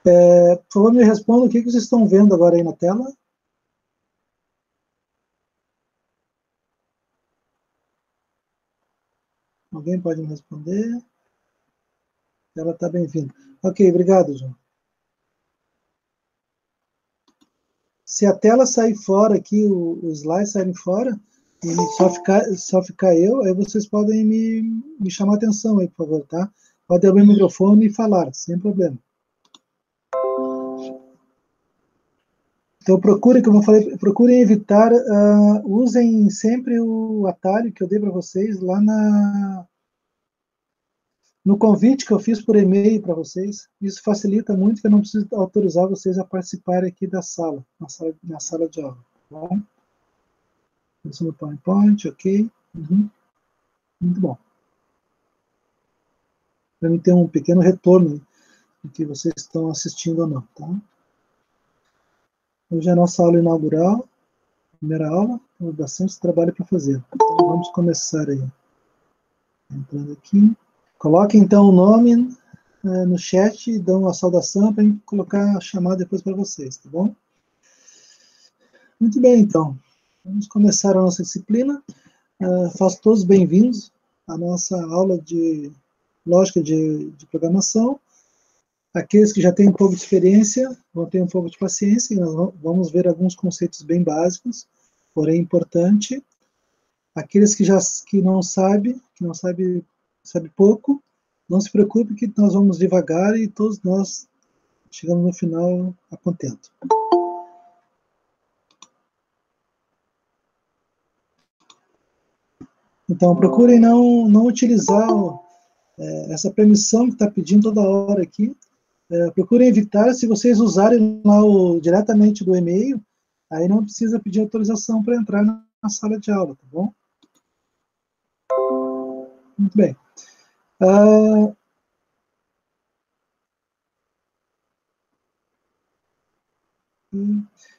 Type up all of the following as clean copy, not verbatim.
Por favor, me respondam o que vocês estão vendo agora aí na tela. Alguém pode me responder? Ela está bem-vinda. Ok, obrigado, João. Se a tela sair fora aqui, os slides saírem fora, e só ficar eu, aí vocês podem me chamar a atenção aí, por favor, tá? Pode abrir o microfone e falar, sem problema. Então, como eu falei, procurem evitar, usem sempre o atalho que eu dei para vocês lá no convite que eu fiz por e-mail para vocês. Isso facilita muito, que eu não preciso autorizar vocês a participarem aqui da sala, na sala de aula. Tá bom? Isso no PowerPoint, ok. Uhum. Muito bom. Para mim ter um pequeno retorno do que vocês estão assistindo ou não, tá? Hoje é a nossa aula inaugural, primeira aula, temos bastante trabalho para fazer. Então, vamos começar aí. Entrando aqui. Coloque, então, o nome no chat e dão uma saudação para eu colocar a chamada depois para vocês, tá bom? Muito bem, então. Vamos começar a nossa disciplina. Faço todos bem-vindos à nossa aula de lógica de programação. Aqueles que já têm um pouco de experiência vão ter um pouco de paciência, e nós vamos ver alguns conceitos bem básicos, porém importante. Aqueles que não sabem pouco, não se preocupe que nós vamos devagar e todos nós chegamos no final a contento. Então, procurem não utilizar essa permissão que está pedindo toda hora aqui. Procurem evitar, se vocês usarem lá diretamente do e-mail, aí não precisa pedir autorização para entrar na sala de aula, tá bom? Muito bem.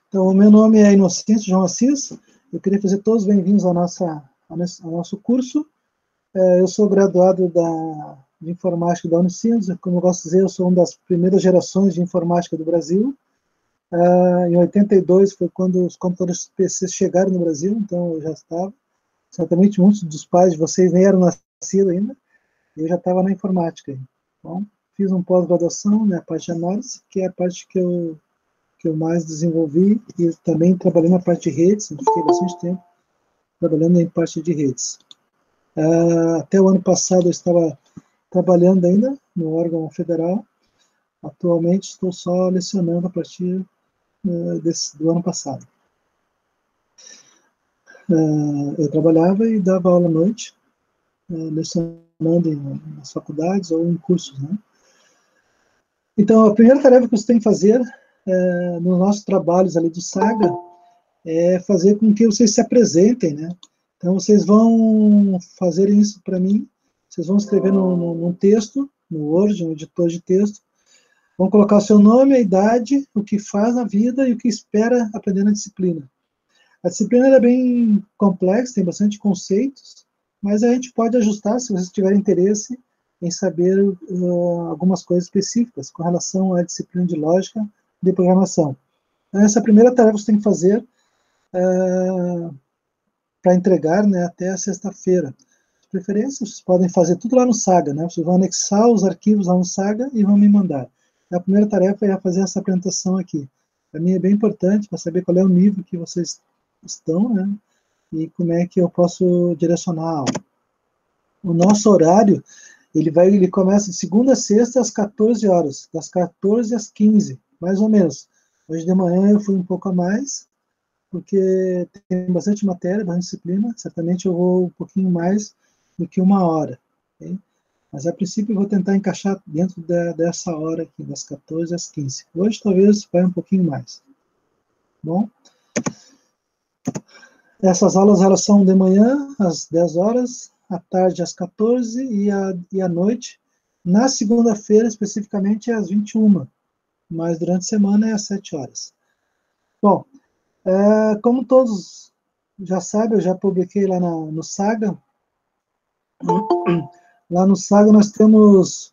Então, o meu nome é Inocêncio João Assis. Eu queria fazer todos bem-vindos ao nosso curso. Eu sou graduado de informática da Unicinos. Como eu gosto de dizer, eu sou uma das primeiras gerações de informática do Brasil. Em 82 foi quando os computadores PCs chegaram no Brasil, então eu já estava. Certamente muitos dos pais de vocês nem eram nascidos ainda. Eu já estava na informática. Então, fiz um pós-graduação na parte de análise, que é a parte que eu mais desenvolvi, e também trabalhei na parte de redes. Eu fiquei bastante tempo trabalhando em parte de redes. Até o ano passado eu estava trabalhando ainda no órgão federal. Atualmente estou só lecionando a partir do ano passado. Eu trabalhava e dava aula à noite, lecionando nas faculdades ou em cursos, né? Então, a primeira tarefa que você tem que fazer nos nossos trabalhos ali do Saga é fazer com que vocês se apresentem, né? Então, vocês vão fazer isso para mim, vocês vão escrever num texto, no Word, no editor de texto, vão colocar o seu nome, a idade, o que faz na vida e o que espera aprender na disciplina. A disciplina é bem complexa, tem bastante conceitos, mas a gente pode ajustar se vocês tiverem interesse em saber algumas coisas específicas com relação à disciplina de lógica de programação. Então, essa é a primeira tarefa que você tem que fazer para entregar, né, até a sexta-feira. De preferência, vocês podem fazer tudo lá no Saga, né? Vocês vão anexar os arquivos lá no Saga e vão me mandar. A primeira tarefa é fazer essa apresentação aqui. Para mim é bem importante para saber qual é o nível que vocês estão, né? E como é que eu posso direcionar a aula. O nosso horário, ele começa de segunda a sexta às 14 horas, das 14 às 15, mais ou menos. Hoje de manhã eu fui um pouco a mais, porque tem bastante matéria, bastante disciplina, certamente eu vou um pouquinho mais do que uma hora. Okay? Mas a princípio eu vou tentar encaixar dentro dessa hora aqui, das 14 às 15. Hoje talvez vai um pouquinho mais. Bom? Essas aulas elas são de manhã, às 10 horas, à tarde, às 14 e à noite. Na segunda-feira, especificamente, é às 21, mas durante a semana é às 7 horas. Bom, como todos já sabem, eu já publiquei lá no Saga. Lá no Saga nós temos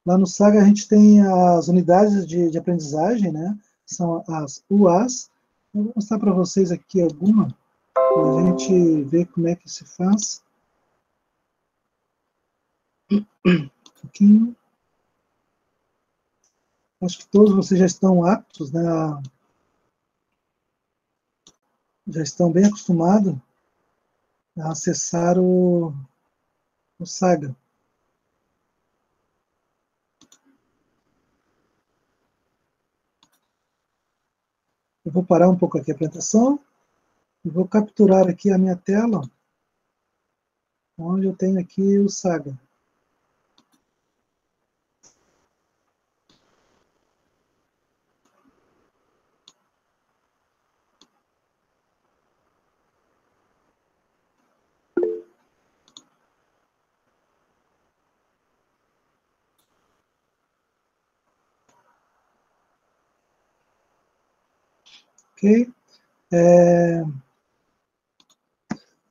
Lá no Saga a gente tem as unidades de aprendizagem, né? São as UAs. Eu vou mostrar para vocês aqui alguma, para a gente ver como é que se faz. Um pouquinho. Acho que todos vocês já estão aptos, né? Já estão bem acostumados a acessar o Saga. Eu vou parar um pouco aqui a apresentação e vou capturar aqui a minha tela, onde eu tenho aqui o Saga. Ok?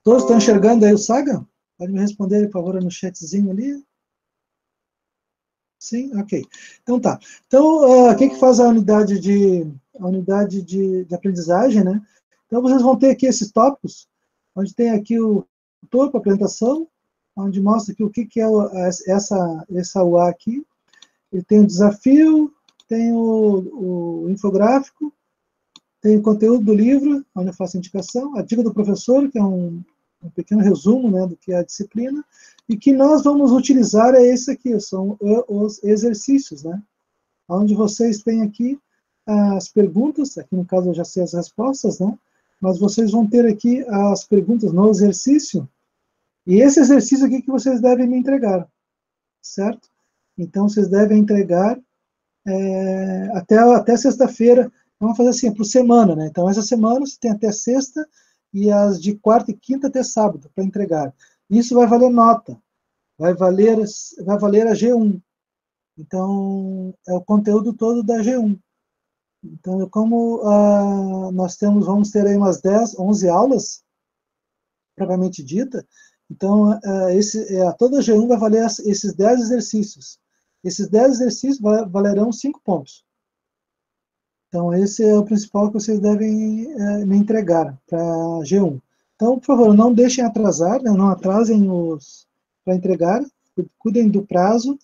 Todos estão enxergando aí o Saga? Pode me responder, por favor, no chatzinho ali. Sim? Ok. Então tá. Então, o que faz a unidade de aprendizagem, né? Então, vocês vão ter aqui esses tópicos, onde tem aqui o topo, a apresentação, onde mostra aqui o que é essa UA aqui. Ele tem o desafio, tem o infográfico, tem o conteúdo do livro, onde eu faço a indicação, a dica do professor, que é um pequeno resumo, né, do que é a disciplina, e que nós vamos utilizar é esse aqui, são os exercícios, né, onde vocês têm aqui as perguntas, aqui no caso eu já sei as respostas, né, mas vocês vão ter aqui as perguntas no exercício, e esse exercício aqui que vocês devem me entregar, certo? Então, vocês devem entregar até sexta-feira. Vamos fazer assim, por semana, né? Então, essa semana você tem até sexta e as de quarta e quinta até sábado para entregar. Isso vai valer nota, vai valer a G1. Então, é o conteúdo todo da G1. Então, como vamos ter aí umas 10, 11 aulas, propriamente dita, então, toda a G1 vai valer esses 10 exercícios. Esses 10 exercícios valerão 5 pontos. Então, esse é o principal que vocês devem me entregar para G1. Então, por favor, não deixem atrasar, né, não atrasem para entregar, cuidem do prazo.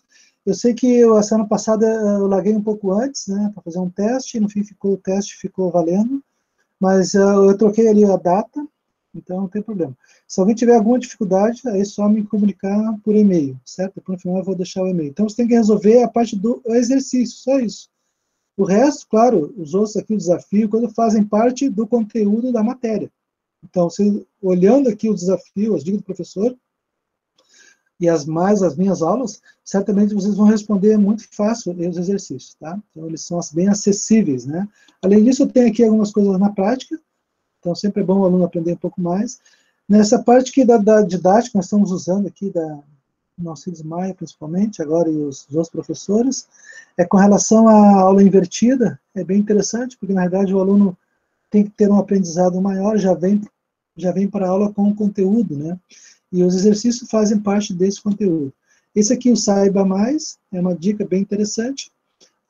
Eu sei que a semana passada eu larguei um pouco antes, né, para fazer um teste, no fim o teste ficou valendo, mas eu troquei ali a data, então não tem problema. Se alguém tiver alguma dificuldade, aí é só me comunicar por e-mail, certo? Depois no final eu vou deixar o e-mail. Então você tem que resolver a parte do exercício, só isso. O resto, claro, os outros aqui, o desafio, quando fazem parte do conteúdo da matéria. Então, você, olhando aqui o desafio, as dicas do professor, e as minhas aulas, certamente vocês vão responder muito fácil os exercícios, tá? Então, eles são bem acessíveis, né? Além disso, eu tenho aqui algumas coisas na prática, então sempre é bom o aluno aprender um pouco mais. Nessa parte aqui da didática, nós estamos usando aqui no Alcides Maia, principalmente, agora e os outros professores, com relação à aula invertida, é bem interessante, porque na verdade o aluno tem que ter um aprendizado maior, já vem para a aula com o conteúdo, né? E os exercícios fazem parte desse conteúdo. Esse aqui, o Saiba Mais, é uma dica bem interessante,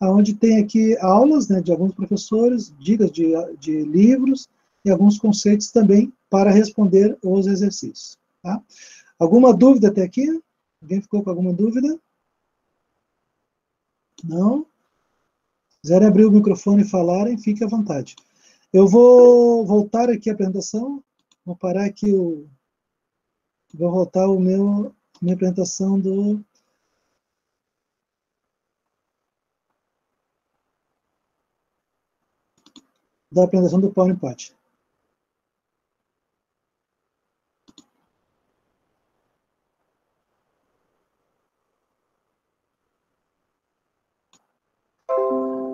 onde tem aqui aulas, né, de alguns professores, dicas de livros e alguns conceitos também para responder os exercícios. Tá? Alguma dúvida até aqui? Alguém ficou com alguma dúvida? Não? Se quiserem abrir o microfone e falarem, fique à vontade. Eu vou voltar aqui a apresentação, vou parar aqui vou voltar minha apresentação da apresentação do PowerPoint.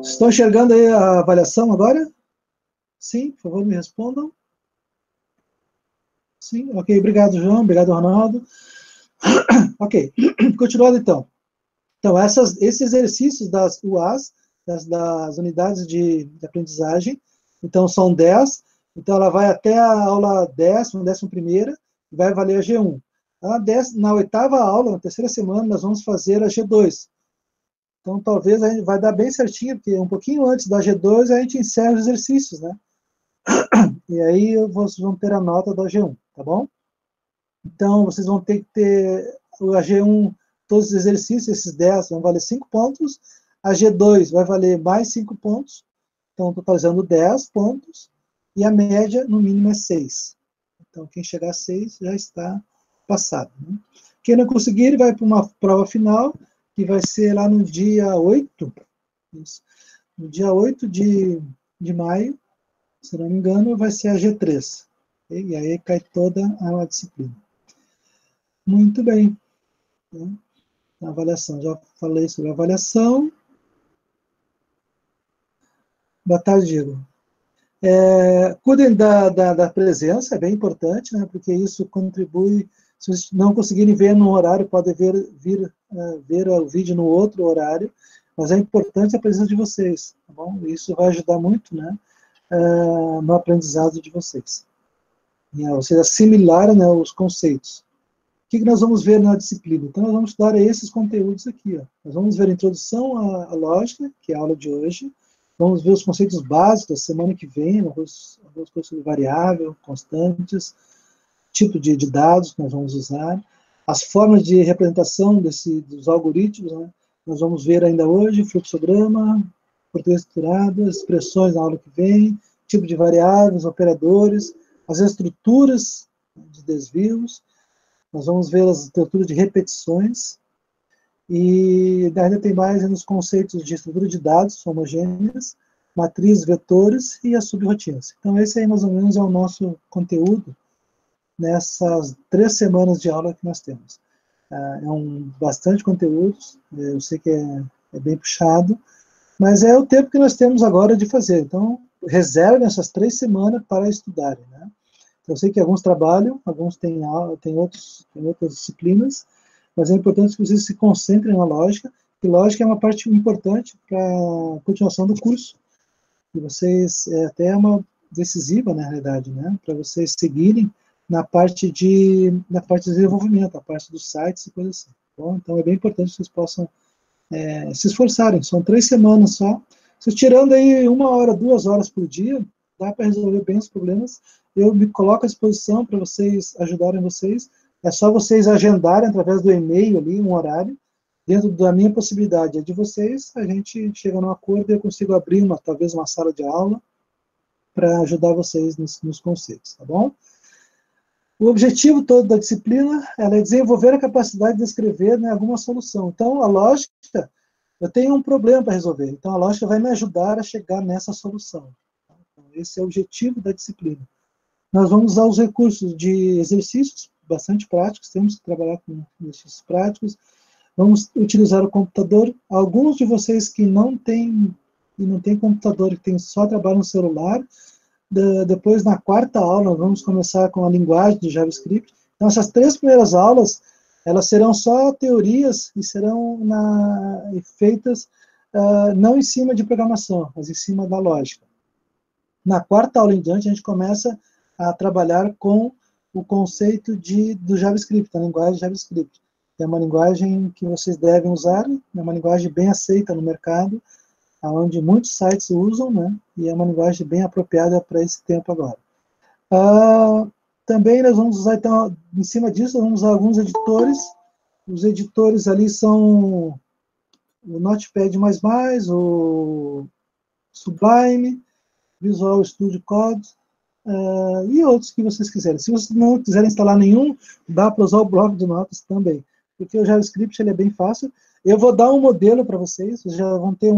Estão enxergando aí a avaliação agora? Sim, por favor, me respondam. Sim, ok, obrigado, João, obrigado, Ronaldo. Ok, continuando então. Então, esses exercícios das UAs, das unidades de aprendizagem, então são 10, então ela vai até a aula 11ª, vai valer a Na 8ª aula, na terceira semana, nós vamos fazer a G2. Então, talvez a gente vai dar bem certinho, porque um pouquinho antes da G2 a gente encerra os exercícios, né? E aí vocês vão ter a nota da G1, tá bom? Então, vocês vão ter que ter a G1, todos os exercícios, esses 10 vão valer 5 pontos, a G2 vai valer mais 5 pontos, então totalizando 10 pontos, e a média, no mínimo, é 6. Então, quem chegar a 6 já está passado, né? Quem não conseguir, ele vai para uma prova final, que vai ser lá no dia 8, isso, no dia 8 de maio, se não me engano, vai ser a G3. E aí cai toda a disciplina. Muito bem. Né? A avaliação, já falei sobre a avaliação. Boa tarde, Diego. Cuidem da presença, é bem importante, né, porque isso contribui. Se vocês não conseguirem ver num horário, podem vir ver o vídeo no outro horário, mas é importante a presença de vocês, tá bom? Isso vai ajudar muito, né, no aprendizado de vocês. Ou seja, assimilar, né, os conceitos. O que nós vamos ver na disciplina? Então, nós vamos estudar esses conteúdos aqui. Ó. Nós vamos ver a introdução à lógica, que é a aula de hoje. Vamos ver os conceitos básicos da semana que vem, algumas coisas sobre variável, constantes, tipo de dados que nós vamos usar, as formas de representação dos algoritmos, né? Nós vamos ver ainda hoje fluxograma, português estruturado, expressões na aula que vem, tipo de variáveis, operadores, as estruturas de desvios, nós vamos ver as estruturas de repetições, e ainda tem mais nos conceitos de estrutura de dados homogêneas, matrizes, vetores e as subrotinas. Então, esse aí, mais ou menos, é o nosso conteúdo nessas 3 semanas de aula que nós temos. Bastante conteúdo, eu sei que é bem puxado, mas é o tempo que nós temos agora de fazer. Então, reservem essas 3 semanas para estudarem, né? Então, eu sei que alguns trabalham, alguns têm outras disciplinas, mas é importante que vocês se concentrem na lógica, e lógica é uma parte importante para a continuação do curso, e vocês, até é uma decisiva, na realidade, né, para vocês seguirem na parte de desenvolvimento, a parte dos sites e coisas assim. Bom, então, é bem importante que vocês possam se esforçarem, são 3 semanas só, vocês tirando aí 1 hora, 2 horas por dia, dá para resolver bem os problemas. Eu me coloco à disposição para vocês ajudarem vocês. É só vocês agendarem através do e-mail ali um horário, dentro da minha possibilidade, a de vocês, a gente chega num acordo e eu consigo abrir talvez uma sala de aula para ajudar vocês nos conceitos, tá bom? O objetivo todo da disciplina é desenvolver a capacidade de escrever, né, alguma solução. Então, a lógica, eu tenho um problema para resolver, então a lógica vai me ajudar a chegar nessa solução. Então, esse é o objetivo da disciplina. Nós vamos usar os recursos de exercícios bastante práticos, temos que trabalhar com exercícios práticos, vamos utilizar o computador. Alguns de vocês que não têm computador, que só trabalham no celular, depois na 4ª aula, nós vamos começar com a linguagem de JavaScript. Então, essas 3 primeiras aulas, elas serão só teorias e serão feitas não em cima de programação, mas em cima da lógica. Na 4ª aula em diante, a gente começa a trabalhar com o conceito do JavaScript, da linguagem JavaScript. É uma linguagem que vocês devem usar, é uma linguagem bem aceita no mercado, onde muitos sites usam, né? E é uma linguagem bem apropriada para esse tempo agora. Também nós vamos usar, então, em cima disso, nós vamos usar alguns editores. Os editores ali são o Notepad++, o Sublime, Visual Studio Code, e outros que vocês quiserem. Se vocês não quiserem instalar nenhum, dá para usar o bloco de notas também, porque o JavaScript ele é bem fácil. Eu vou dar um modelo para vocês já vão ter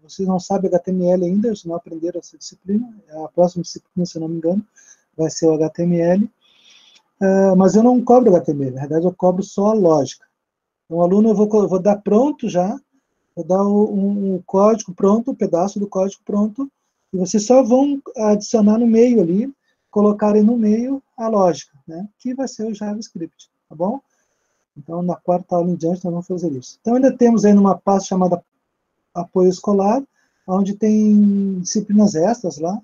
vocês não sabem HTML ainda, vocês não aprenderam essa disciplina, a próxima disciplina, se eu não me engano, vai ser o HTML, mas eu não cobro HTML, na verdade eu cobro só a lógica. Então, o aluno eu vou dar pronto já, vou dar um código pronto, um pedaço do código pronto, e vocês só vão adicionar no meio ali, colocarem no meio a lógica, né, que vai ser o JavaScript, tá bom? Então, na 4ª aula em diante, nós vamos fazer isso. Então, ainda temos aí uma pasta chamada Apoio Escolar, onde tem disciplinas extras lá,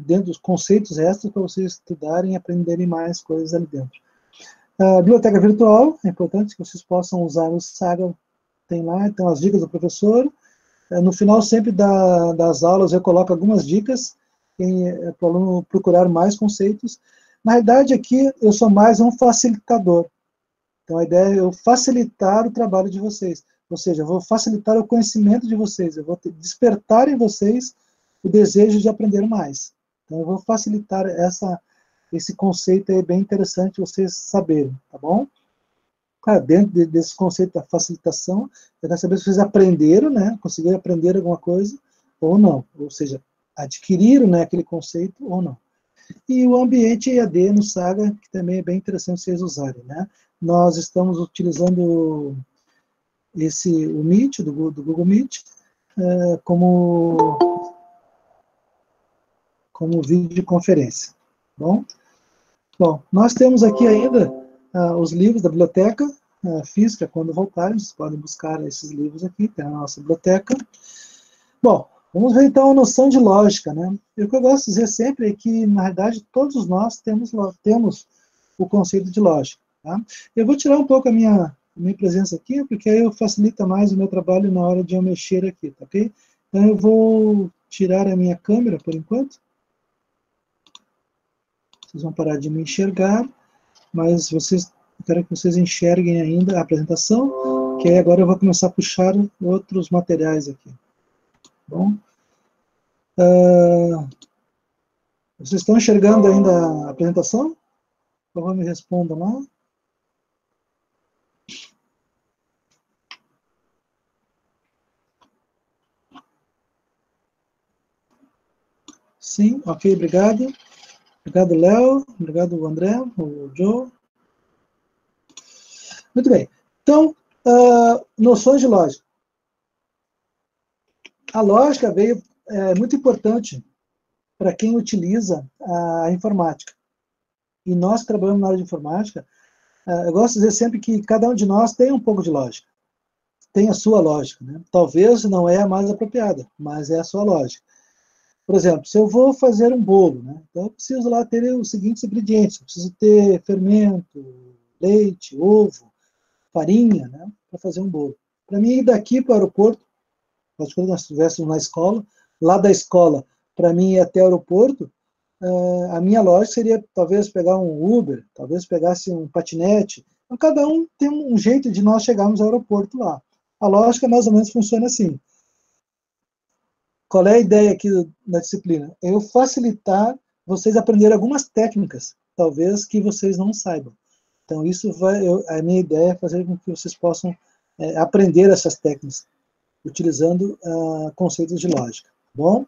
dentro dos conceitos extras, para vocês estudarem e aprenderem mais coisas ali dentro. Biblioteca virtual, é importante que vocês possam usar o Saga tem lá, então, as dicas do professor. No final, sempre das aulas, eu coloco algumas dicas para o aluno procurar mais conceitos. Na realidade, aqui, eu sou mais um facilitador. Então, a ideia é eu facilitar o trabalho de vocês. Ou seja, eu vou facilitar o conhecimento de vocês. Eu vou despertar em vocês o desejo de aprender mais. Então, eu vou facilitar esse conceito aí, bem interessante vocês saberem, tá bom? Claro, dentro desse conceito da facilitação, eu quero saber se vocês aprenderam, né? Conseguiram aprender alguma coisa ou não. Ou seja, adquiriram, né, aquele conceito ou não. E o ambiente EAD no Saga, que também é bem interessante vocês usarem, né? Nós estamos utilizando o Meet, do Google Meet, como videoconferência. Bom, nós temos aqui ainda os livros da biblioteca física, quando voltarem, vocês podem buscar esses livros aqui, tem a nossa biblioteca. Bom, vamos ver então a noção de lógica, né? E o que eu gosto de dizer sempre é que, na realidade, todos nós temos o conceito de lógica, tá? Eu vou tirar um pouco a minha presença aqui, porque aí facilita mais o meu trabalho na hora de eu mexer aqui, tá ok? Então eu vou tirar a minha câmera por enquanto. Vocês vão parar de me enxergar, mas eu quero que vocês enxerguem ainda a apresentação, que aí agora eu vou começar a puxar outros materiais aqui. Bom, vocês estão enxergando ainda a apresentação? Por favor, me respondam lá. Sim, ok, obrigado. Obrigado, Léo. Obrigado, André, o Joe. Muito bem. Então, noções de lógica. A lógica é muito importante para quem utiliza a informática. E nós que trabalhamos na área de informática, eu gosto de dizer sempre que cada um de nós tem um pouco de lógica. Tem a sua lógica, né? Talvez não é a mais apropriada, mas é a sua lógica. Por exemplo, se eu vou fazer um bolo, né? Então eu preciso lá ter os seguintes ingredientes. Eu preciso ter fermento, leite, ovo, farinha, né? Para fazer um bolo. Para mim ir daqui para o aeroporto, quando nós estivéssemos na escola, lá da escola, para mim ir até o aeroporto, a minha lógica seria talvez pegar um Uber, talvez pegasse um patinete. Então, cada um tem um jeito de nós chegarmos ao aeroporto lá. A lógica mais ou menos funciona assim. Qual é a ideia aqui da disciplina? É eu facilitar vocês aprenderem algumas técnicas, talvez que vocês não saibam. Então, a minha ideia é fazer com que vocês possam aprender essas técnicas, utilizando conceitos de lógica. Bom?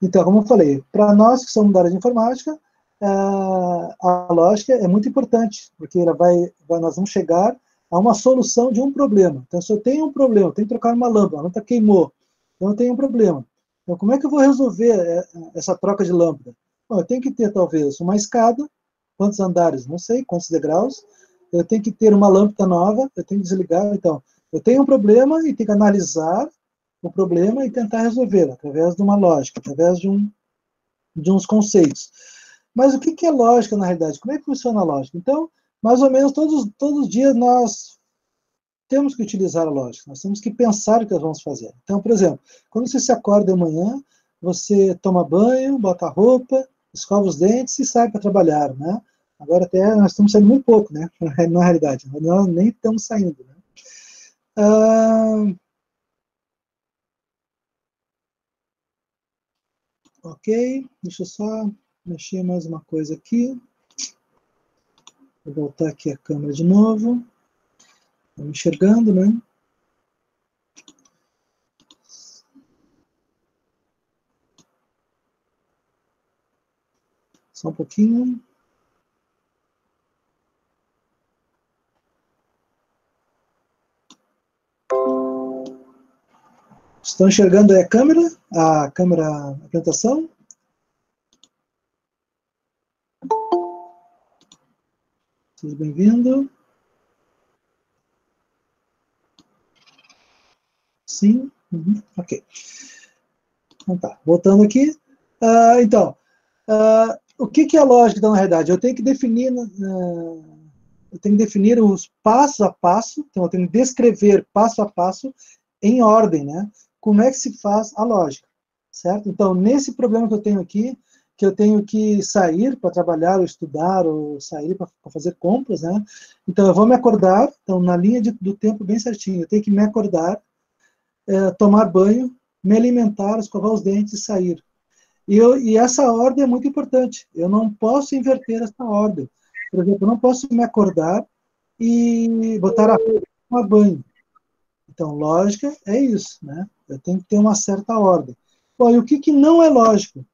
Então, como eu falei, para nós que somos da área de informática, a lógica é muito importante, porque nós vamos chegar a uma solução de um problema. Então, se eu tenho um problema, eu tenho que trocar uma lâmpada, a lâmpada queimou, então eu tenho um problema. Então, como é que eu vou resolver essa troca de lâmpada? Bom, eu tenho que ter, talvez, uma escada, quantos andares? Não sei, quantos degraus. Eu tenho que ter uma lâmpada nova, eu tenho que desligar. Então, eu tenho um problema e tenho que analisar o problema e tentar resolver através de uma lógica, através de uns conceitos. Mas o que é lógica, na realidade? Como é que funciona a lógica? Então, mais ou menos, todos os dias nós temos que utilizar a lógica, nós temos que pensar o que nós vamos fazer. Então, por exemplo, quando você se acorda de manhã, você toma banho, bota a roupa, escova os dentes e sai para trabalhar, né? Agora até nós estamos saindo muito pouco, né? Na realidade, nós nem estamos saindo, né? Ok, deixa eu só mexer mais uma coisa aqui. Vou voltar aqui a câmera de novo. Estamos enxergando, né? Só um pouquinho. Estão enxergando aí a câmera? A apresentação? Seja bem-vindo. Sim? Uhum. Ok. Então tá, voltando aqui. Então, o que é a lógica, então, na realidade? Eu tenho que definir eu tenho que definir os passos a passo, então eu tenho que descrever passo a passo em ordem, né? Como é que se faz a lógica, certo? Então, nesse problema que eu tenho aqui, que eu tenho que sair para trabalhar, ou estudar, ou sair para fazer compras, né? Então, eu vou me acordar, então, na linha do tempo bem certinho, eu tenho que me acordar, tomar banho, me alimentar, escovar os dentes e sair. E essa ordem é muito importante. Eu não posso inverter essa ordem. Por exemplo, eu não posso me acordar e botar a roupa e tomar banho. Então, lógica é isso, né? Eu tenho que ter uma certa ordem. Bom, e o que não é lógico?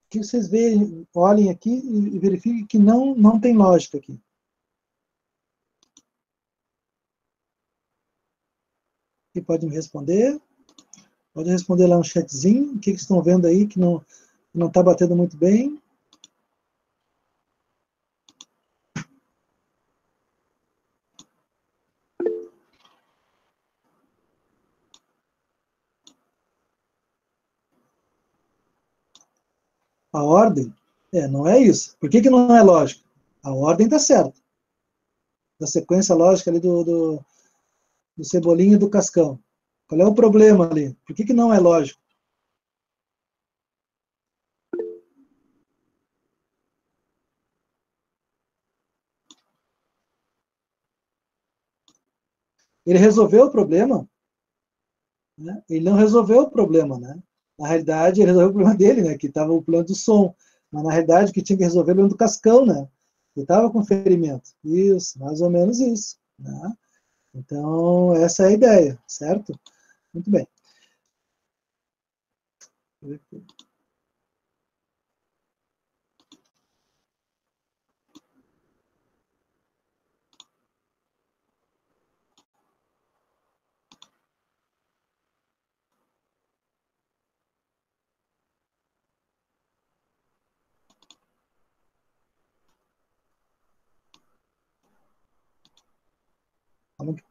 Que vocês veem, olhem aqui e verifiquem que não tem lógica aqui. Quem pode me responder? Pode responder lá no chatzinho. O que vocês estão vendo aí que não está batendo muito bem? A ordem? Não é isso. Por que não é lógico? A ordem está certa. Da sequência lógica ali do Cebolinha e do Cascão. Qual é o problema ali? Por que não é lógico? Ele resolveu o problema? Né? Ele não resolveu o problema, né? Na realidade, ele resolveu o problema dele, né? Que estava o problema do som. Mas, na realidade, o que tinha que resolver era o problema do Cascão, né? Ele estava com ferimento. Isso, mais ou menos isso. Né? Então, essa é a ideia, certo? Muito bem.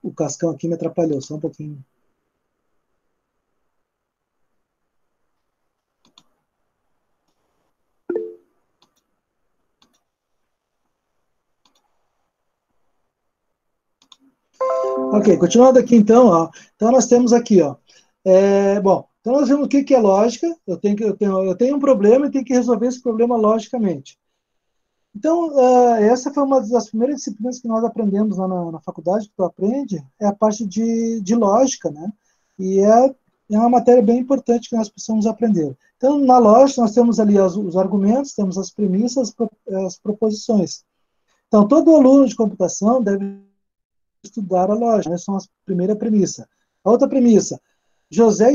O Cascão aqui me atrapalhou, só um pouquinho. Ok, continuando aqui então, ó. Então nós temos aqui, ó. Bom, então nós vemos o que é lógica. Eu tenho um problema e tenho que resolver esse problema logicamente. Então, essa foi uma das primeiras disciplinas que nós aprendemos lá na faculdade, que tu aprende, é a parte de lógica, né? E é uma matéria bem importante que nós precisamos aprender. Então, na lógica, nós temos ali os argumentos, temos as premissas, as proposições. Então, todo aluno de computação deve estudar a lógica, essa é a primeira premissa. A outra premissa, José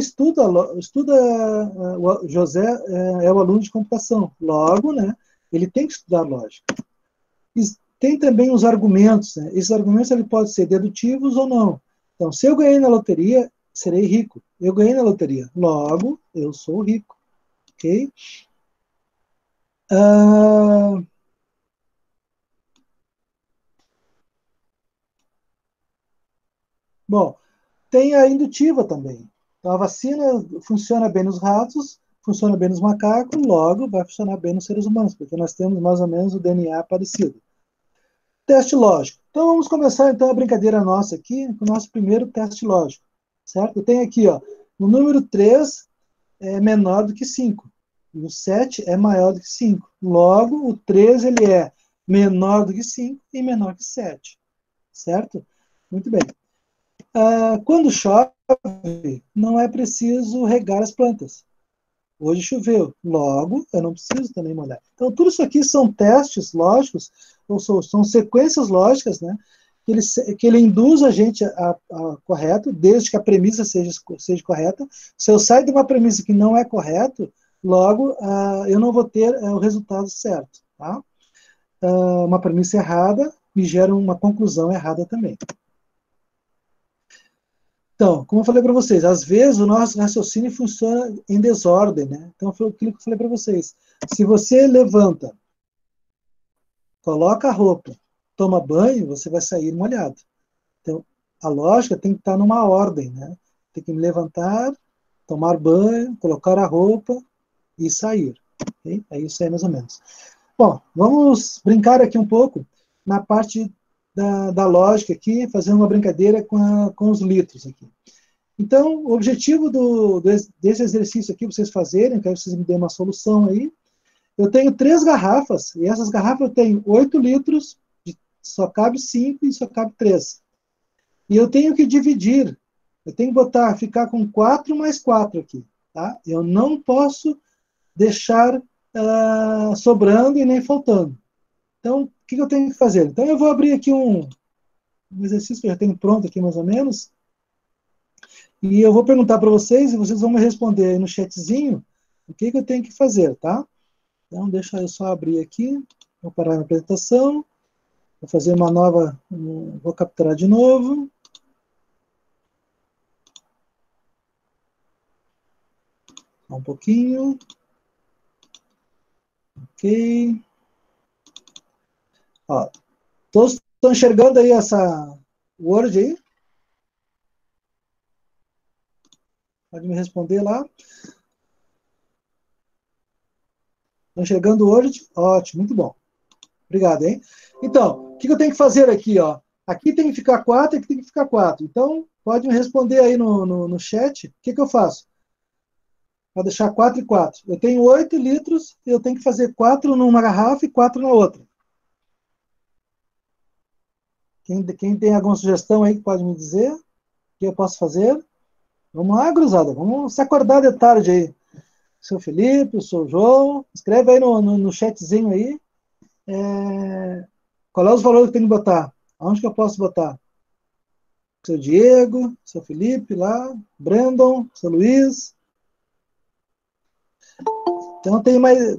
é o aluno de computação, logo, né, ele tem que estudar lógica. E tem também os argumentos, né? Esses argumentos ele pode ser dedutivos ou não. Então, se eu ganhei na loteria, serei rico. Eu ganhei na loteria, logo, eu sou rico. Ok? Bom, tem a indutiva também. Então, a vacina funciona bem nos ratos, funciona bem nos macacos, logo vai funcionar bem nos seres humanos, porque nós temos mais ou menos o DNA parecido. Teste lógico. Então, vamos começar então a brincadeira nossa aqui com o nosso primeiro teste lógico. Certo? Eu tenho aqui, ó, o número 3 é menor do que 5. E o 7 é maior do que 5. Logo, o 3 ele é menor do que 5 e menor que 7. Certo? Muito bem. Quando chove, não é preciso regar as plantas. Hoje choveu, logo eu não preciso também molhar. Então, tudo isso aqui são testes lógicos, ou são sequências lógicas, né, que ele induz a gente a correto, desde que a premissa seja correta. Se eu sair de uma premissa que não é correta, logo eu não vou ter o resultado certo. Tá? Uma premissa errada me gera uma conclusão errada também. Então, como eu falei para vocês, às vezes o nosso raciocínio funciona em desordem, né? Então, foi aquilo que eu falei para vocês. Se você levanta, coloca a roupa, toma banho, você vai sair molhado. Então, a lógica tem que estar numa ordem, né? Tem que me levantar, tomar banho, colocar a roupa e sair. Okay? É isso aí, mais ou menos. Bom, vamos brincar aqui um pouco na parte da lógica aqui, fazendo uma brincadeira com os litros aqui. Então, o objetivo desse exercício aqui, vocês fazerem, quero que vocês me deem uma solução aí. Eu tenho 3 garrafas, e essas garrafas eu tenho 8 litros, só cabe 5 e só cabe 3. E eu tenho que dividir, eu tenho que ficar com 4 mais 4 aqui. Tá? Eu não posso deixar sobrando e nem faltando. Então, o que eu tenho que fazer? Então, eu vou abrir aqui um exercício que eu já tenho pronto aqui, mais ou menos, e eu vou perguntar para vocês, e vocês vão me responder aí no chatzinho o que eu tenho que fazer, tá? Então, deixa eu só abrir aqui, vou parar a apresentação, vou fazer uma nova, vou capturar de novo. Só um pouquinho. Ok. Ó, todos estão enxergando aí essa Word aí? Pode me responder lá. Estão enxergando o Word? Ótimo, muito bom. Obrigado, hein? Então, o que eu tenho que fazer aqui, ó? Aqui tem que ficar 4, aqui tem que ficar 4. Então, pode me responder aí no chat. O que eu faço? Para deixar 4 e 4. Eu tenho 8 litros, eu tenho que fazer 4 numa garrafa e 4 na outra. Quem tem alguma sugestão aí que pode me dizer? O que eu posso fazer? Vamos lá, gurizada. Vamos se acordar de tarde aí. Seu Felipe, o seu João. Escreve aí no chatzinho aí. Qual é os valores que eu tenho que botar? Onde que eu posso botar? Seu Diego, seu Felipe lá, Brandon, seu Luiz. Então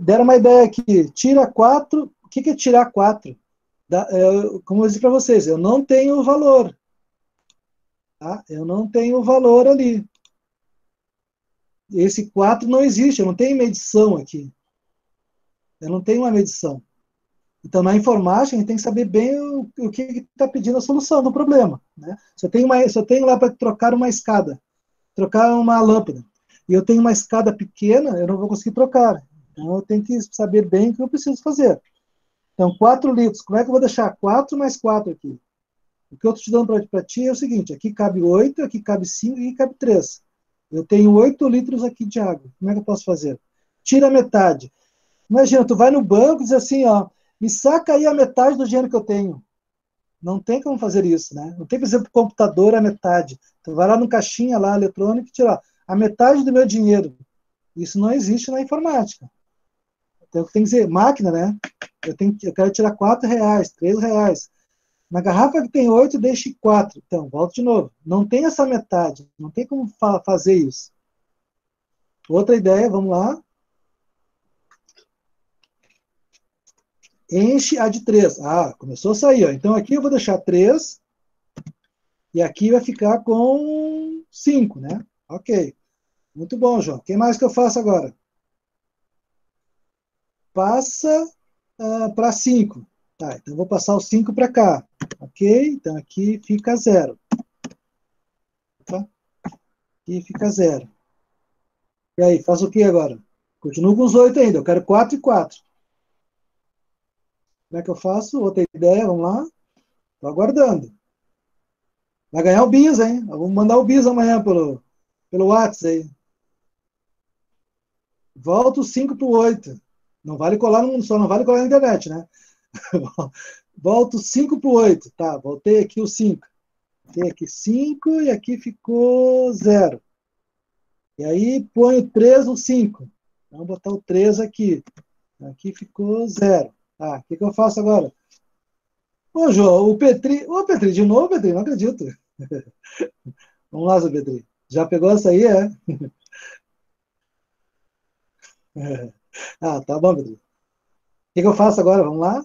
deram uma ideia aqui. Tira 4. O que é tirar 4? Como eu disse para vocês, eu não tenho o valor. Tá? Eu não tenho o valor ali. Esse 4 não existe, eu não tenho medição aqui. Eu não tenho uma medição. Então, na informática, a gente tem que saber bem o que está pedindo a solução do problema. Né? Se eu tenho lá para trocar uma escada, trocar uma lâmpada, e eu tenho uma escada pequena, eu não vou conseguir trocar. Então, eu tenho que saber bem o que eu preciso fazer. Então, 4 litros. Como é que eu vou deixar 4 mais 4 aqui? O que eu estou te dando para ti é o seguinte, aqui cabe 8, aqui cabe 5, aqui cabe 3. Eu tenho 8 litros aqui de água. Como é que eu posso fazer? Tira a metade. Imagina, tu vai no banco e diz assim, ó, me saca aí a metade do dinheiro que eu tenho. Não tem como fazer isso, né? Não tem, por exemplo, computador a metade. Tu vai lá no caixinha lá, eletrônico, e tira a metade do meu dinheiro. Isso não existe na informática. Então, tem que dizer, máquina, né? Eu quero tirar 4 reais, 3 reais. Na garrafa que tem 8, deixe 4. Então, volto de novo. Não tem essa metade. Não tem como fazer isso. Outra ideia, vamos lá. Enche a de 3. Ah, começou a sair. Ó. Então, aqui eu vou deixar 3. E aqui vai ficar com 5, né? Ok. Muito bom, João. O que mais que eu faço agora? Passa para 5. Tá, então eu vou passar o 5 para cá. Ok? Então aqui fica 0. Tá? Aqui fica 0. E aí, faço o que agora? Continuo com os 8 ainda. Eu quero 4 e 4. Como é que eu faço? Outra ideia, vamos lá. Estou aguardando. Vai ganhar o bis, hein? Vamos mandar o bis amanhã pelo WhatsApp aí. Volta o 5 para o 8. Não vale colar só não vale colar na internet, né? Volto 5 para o 8. Tá, voltei aqui o 5. Voltei aqui 5 e aqui ficou 0. E aí ponho 3 no 5. Vamos botar o 3 aqui. Aqui ficou 0. Tá, o que eu faço agora? Ô, João, o Petri. Ô, Petri, de novo, Petri? Não acredito. Vamos lá, seu Petri. Já pegou essa aí, é? Ah, tá bom, Petri. O que eu faço agora? Vamos lá?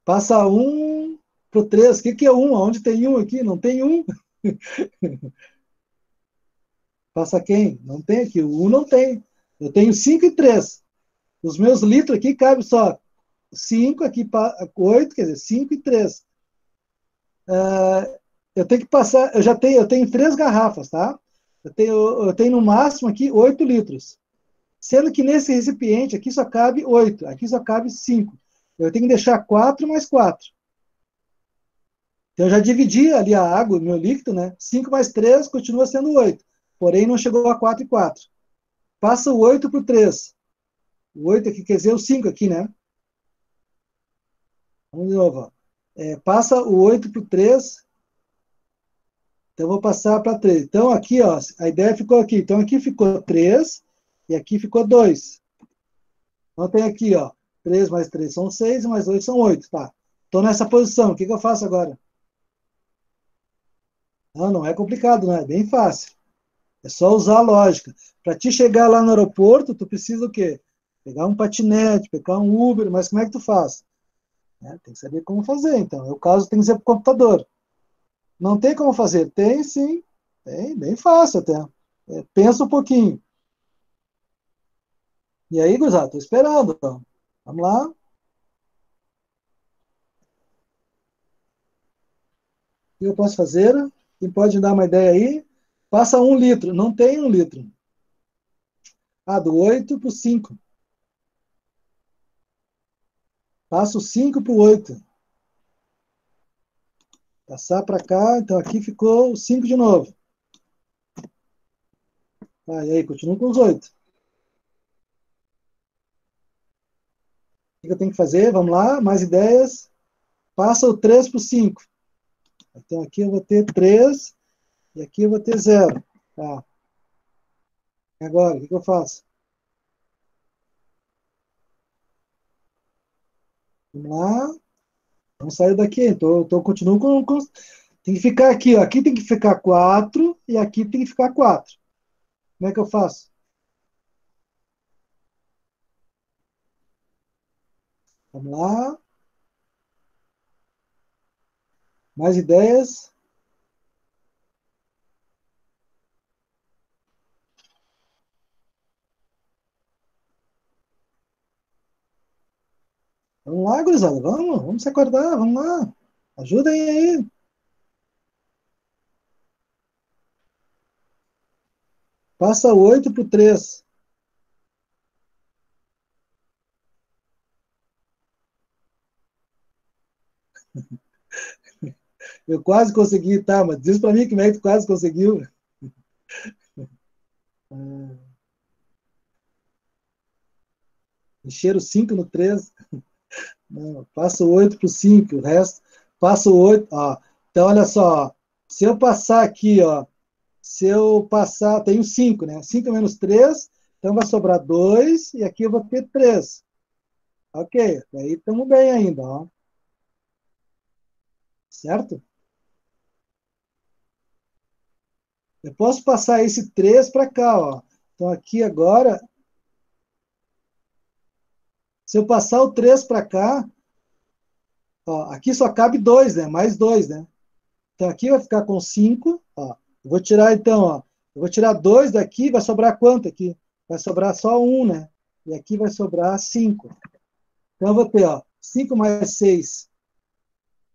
Passa 1 pro 3. O que é 1? Onde tem 1 aqui? Não tem 1. Passa quem? Não tem aqui. O 1 não tem. Eu tenho 5 e 3. Os meus litros aqui cabem só 5, aqui 8, quer dizer, 5 e 3. Eu tenho que passar, eu tenho 3 garrafas, tá? Eu tenho no máximo aqui 8 litros. Sendo que nesse recipiente aqui só cabe 8, aqui só cabe 5. Eu tenho que deixar 4 mais 4. Então, eu já dividi ali a água, o meu líquido, né? 5 mais 3 continua sendo 8. Porém, não chegou a 4 e 4. Passa o 8 para o 3. O 8 aqui quer dizer o 5 aqui, né? Vamos de novo. Ó. Passa o 8 para o 3. Então, eu vou passar para 3. Então, aqui, ó, a ideia ficou aqui. Então, aqui ficou 3 e aqui ficou 2. Então, tem aqui, ó, 3 mais 3 são 6 e mais 8 são 8. Tá. Estou nessa posição. O que eu faço agora? Não é complicado, né? É bem fácil. É só usar a lógica. Para te chegar lá no aeroporto, tu precisa o quê? Pegar um patinete, pegar um Uber, mas como é que tu faz? Tem que saber como fazer, então. O caso tem que ser para o computador. Não tem como fazer? Tem sim. Tem, bem fácil até. Pensa um pouquinho. E aí, gurizada, estou esperando. Então. Vamos lá. O que eu posso fazer? Quem pode dar uma ideia aí? Passa 1 litro. Não tem 1 litro. Do 8 para o 5. Passa o 5 para o 8. Passar para cá. Então aqui ficou o 5 de novo. E aí, continua com os 8. O que eu tenho que fazer? Vamos lá, mais ideias. Passa o 3 para o 5. Então aqui eu vou ter 3 e aqui eu vou ter 0. Tá. Agora, o que eu faço? Vamos lá. Vamos sair daqui. Então, continuo com. Tem que ficar aqui, ó. Aqui tem que ficar 4 e aqui tem que ficar 4. Como é que eu faço? Vamos lá. Mais ideias? Vamos lá, gurizada. Vamos se acordar. Vamos lá. Ajudem aí. Passa 8 para o 3. Eu quase consegui, tá? Mas diz para mim como é que tu quase conseguiu. Ah, encher o 5 no 3. Não, passa o 8 para o 5. O resto, passa o 8. Ó. Então, olha só. Se eu passar aqui, ó. Se eu passar, tenho 5, né? 5 menos 3, então vai sobrar 2, e aqui eu vou ter 3. Ok, aí estamos bem ainda, ó. Certo? Eu posso passar esse 3 para cá, ó. Então aqui agora, se eu passar o 3 para cá, ó, aqui só cabe 2, né? Mais 2, né? Então aqui vai ficar com 5, ó. Eu vou tirar então, ó. Eu vou tirar 2 daqui, vai sobrar quanto aqui? Vai sobrar só 1, né? E aqui vai sobrar 5. Então eu vou ter, ó, 5 mais 6.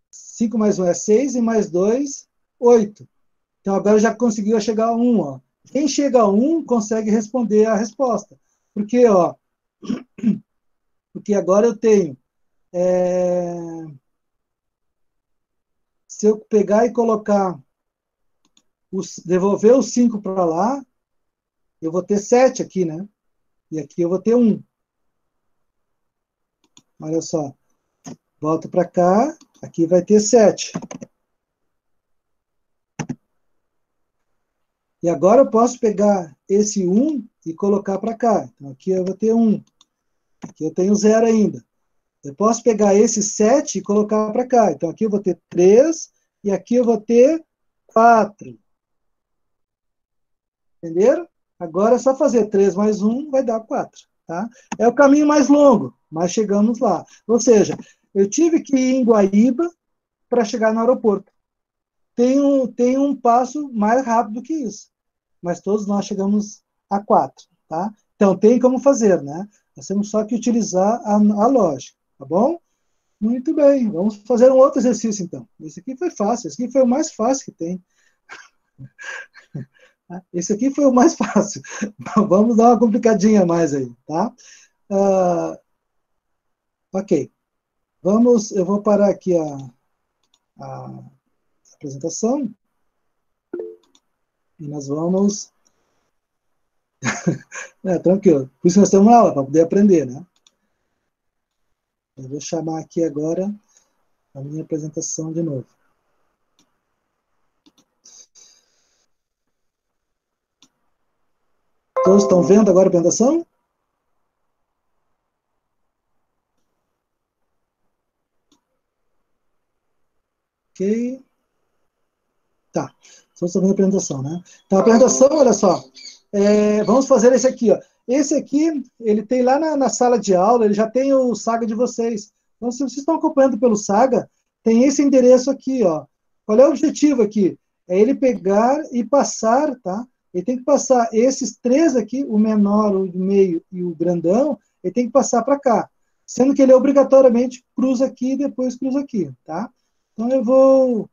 5 mais 1 é 6 e mais 2, 8. Então agora já conseguiu chegar a 1. Ó. Quem chega a 1 consegue responder a resposta. Porque, ó, porque agora eu tenho. Se eu pegar e colocar, devolver os 5 para lá, eu vou ter 7 aqui, né? E aqui eu vou ter 1. Olha só. Volto para cá, aqui vai ter 7. E agora eu posso pegar esse 1 e colocar para cá. Então aqui eu vou ter 1. Aqui eu tenho 0 ainda. Eu posso pegar esse 7 e colocar para cá. Então, aqui eu vou ter 3 e aqui eu vou ter 4. Entenderam? Agora é só fazer 3 mais 1, vai dar 4. Tá? É o caminho mais longo, mas chegamos lá. Ou seja, eu tive que ir em Guaíba para chegar no aeroporto. Tem um passo mais rápido que isso, mas todos nós chegamos a 4. Tá? Então, tem como fazer, né? Nós temos só que utilizar a lógica, tá bom? Muito bem, vamos fazer um outro exercício então. Esse aqui foi fácil, esse aqui foi o mais fácil que tem. Esse aqui foi o mais fácil. Vamos dar uma complicadinha a mais aí, tá? Ah, ok. Eu vou parar aqui a apresentação e nós vamos... tranquilo. Por isso nós temos uma aula, para poder aprender, né? Eu vou chamar aqui agora a minha apresentação de novo. Todos estão vendo agora a apresentação? Ok. Tá. Todos estão vendo a apresentação, né? Então, a apresentação, olha só. Vamos fazer esse aqui, ó. Esse aqui, ele tem lá na sala de aula, ele já tem o Saga de vocês. Então, se vocês estão acompanhando pelo Saga, tem esse endereço aqui, ó. Qual é o objetivo aqui? É ele pegar e passar, tá? Ele tem que passar esses três aqui, o menor, o meio e o grandão, ele tem que passar para cá. Sendo que ele obrigatoriamente cruza aqui e depois cruza aqui, tá? Então eu vou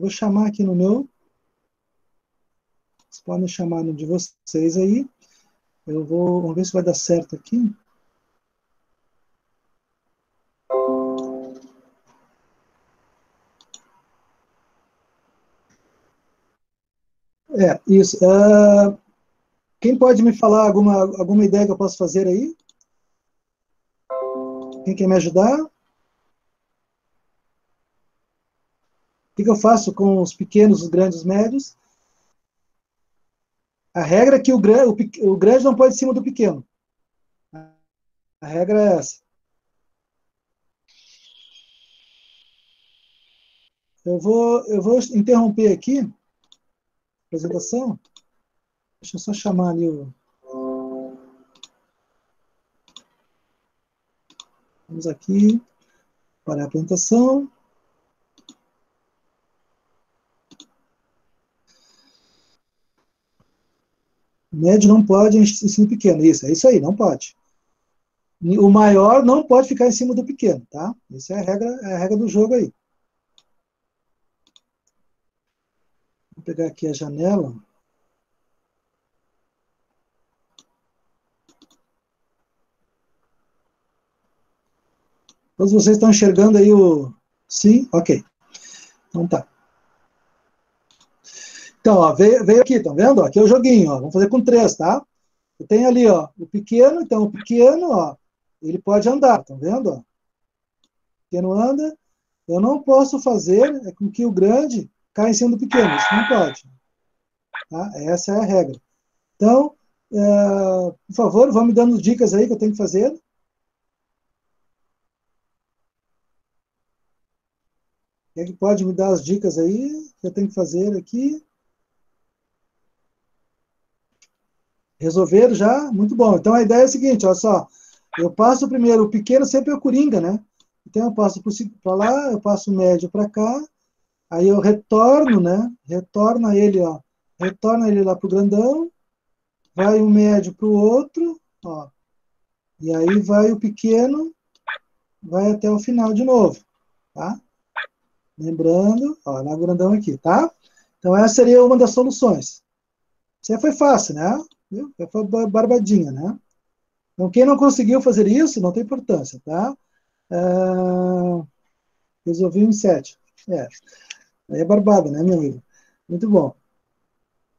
chamar aqui no meu. Vocês podem chamar no de vocês aí. Vamos ver se vai dar certo aqui. Isso. Quem pode me falar alguma ideia que eu posso fazer aí? Quem quer me ajudar? O que eu faço com os pequenos, os grandes, os médios? A regra é que o grande não pode ir em cima do pequeno. A regra é essa. Eu vou interromper aqui a apresentação. Deixa eu só chamar ali o... Vamos aqui para a apresentação. O médio não pode em cima do pequeno. Isso, é isso aí, não pode. O maior não pode ficar em cima do pequeno, tá? Essa é a regra do jogo aí. Vou pegar aqui a janela. Todos vocês estão enxergando aí o... Sim? Ok. Então tá. Então, ó, veio aqui, estão vendo? Aqui é o joguinho, ó. Vamos fazer com 3, tá? Eu tenho ali, ó, o pequeno. Então, o pequeno, ó, ele pode andar, estão vendo? Ó? O pequeno anda. Eu não posso fazer com que o grande caia em cima do pequeno. Isso não pode. Tá? Essa é a regra. Então, por favor, vão me dando dicas aí que eu tenho que fazer. Quem é que pode me dar as dicas aí que eu tenho que fazer aqui? Resolveram já? Muito bom. Então, a ideia é a seguinte, olha só. Eu passo primeiro, o pequeno sempre é o coringa, né? Então, eu passo para lá, eu passo o médio para cá, aí eu retorno, né? Retorna ele, ó. Retorna ele lá para o grandão, vai o médio para o outro, ó. E aí vai o pequeno, vai até o final de novo, tá? Lembrando, ó, lá o grandão aqui, tá? Então, essa seria uma das soluções. Isso aí foi fácil, né? Viu? Foi barbadinha, né? Então, quem não conseguiu fazer isso, não tem importância, tá? Resolvi em 7. Aí é barbada, né, meu amigo? Muito bom.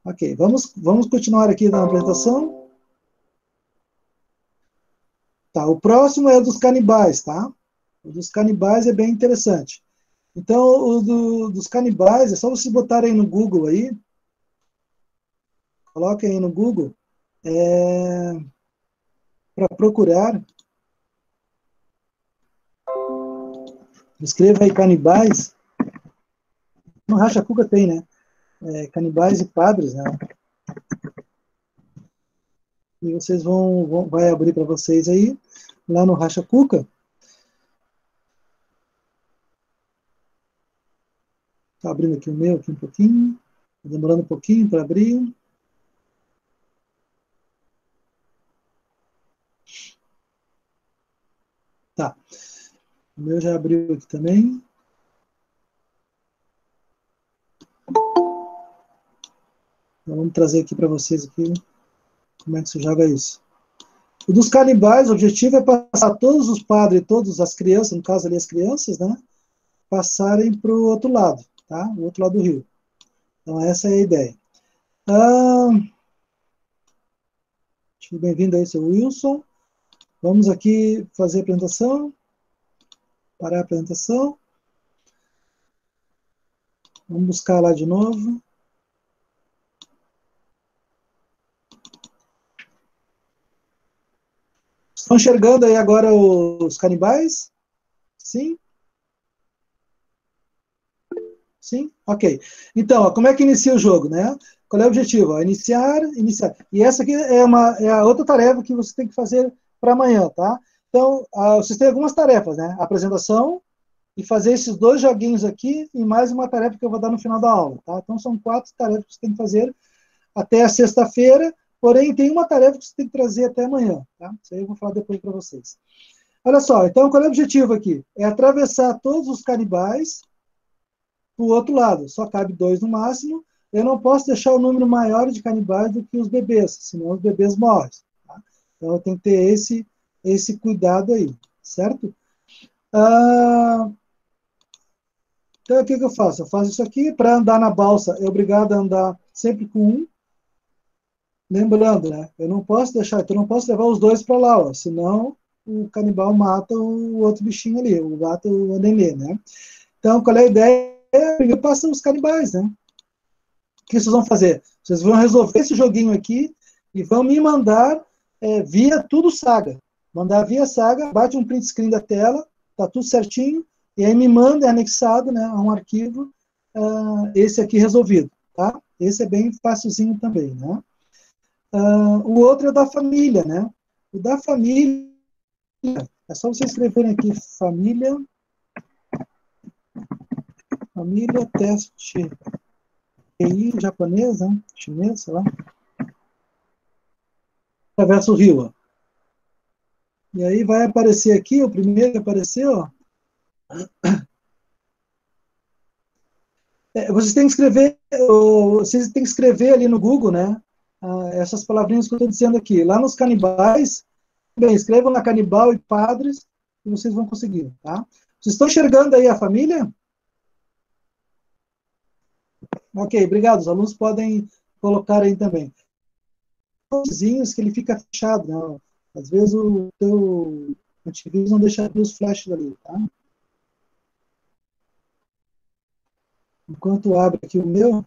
Ok, vamos continuar aqui na apresentação. Tá, o próximo é o dos canibais, tá? O dos canibais é bem interessante. Então, dos canibais, é só vocês botarem no Google aí, coloquem aí no Google, para procurar, escreva aí canibais, no Racha Cuca tem, né? Canibais e padres, né? E vocês vai abrir para vocês aí, lá no Racha Cuca. Está abrindo aqui o meu, aqui um pouquinho. Está demorando um pouquinho para abrir. Tá. O meu já abriu aqui também. Então, vamos trazer aqui para vocês aqui como é que se joga isso. O dos canibais, o objetivo é passar todos os padres e todas as crianças, no caso ali as crianças, né, passarem para o outro lado, tá? O outro lado do rio. Então, essa é a ideia. Bem-vindo aí, seu Wilson. Vamos aqui fazer a apresentação. Parar a apresentação. Vamos buscar lá de novo. Estão enxergando aí agora os canibais? Sim? Sim? Ok. Então, ó, como é que inicia o jogo, né? Qual é o objetivo? Ó, iniciar. E essa aqui é a outra tarefa que você tem que fazer para amanhã, tá? Então, vocês têm algumas tarefas, né? Apresentação e fazer esses 2 joguinhos aqui e mais uma tarefa que eu vou dar no final da aula, tá? Então, são 4 tarefas que você tem que fazer até a sexta-feira, porém, tem uma tarefa que você tem que trazer até amanhã, tá? Isso aí eu vou falar depois para vocês. Olha só, então, qual é o objetivo aqui? É atravessar todos os canibais para o outro lado. Só cabe 2 no máximo. Eu não posso deixar o número maior de canibais do que os bebês, senão os bebês morrem. Tá? Então, eu tenho que ter esse cuidado aí, certo? Então, o que eu faço? Eu faço isso aqui. Para andar na balsa, é obrigado a andar sempre com um. Lembrando, né? Eu não posso deixar, então eu não posso levar os 2 para lá, ó, senão o canibal mata o outro bichinho ali, mata o nenê, né? Então, qual é a ideia? Primeiro passam os canibais, né? O que vocês vão fazer? Vocês vão resolver esse joguinho aqui e vão me mandar via tudo Saga. Mandar via Saga, bate um print screen da tela, tá tudo certinho, e aí me manda anexado, né, a um arquivo, esse aqui resolvido, tá? Esse é bem facilzinho também, né? O outro é da família, né? O da família, é só vocês escreverem aqui, família teste TI japonesa, chinesa, sei lá, atravessa o rio, ó. E aí vai aparecer aqui, o primeiro que apareceu, ó. Vocês têm que escrever ali no Google, né? Essas palavrinhas que eu estou dizendo aqui. Lá nos canibais, bem, escrevam lá canibal e padres, e vocês vão conseguir, tá? Vocês estão enxergando aí a família? Ok, obrigado. Os alunos podem colocar aí também. Vizinhos que ele fica fechado, né? Às vezes o teu antivírus não deixa abrir os flashes ali, tá? Enquanto abre aqui o meu,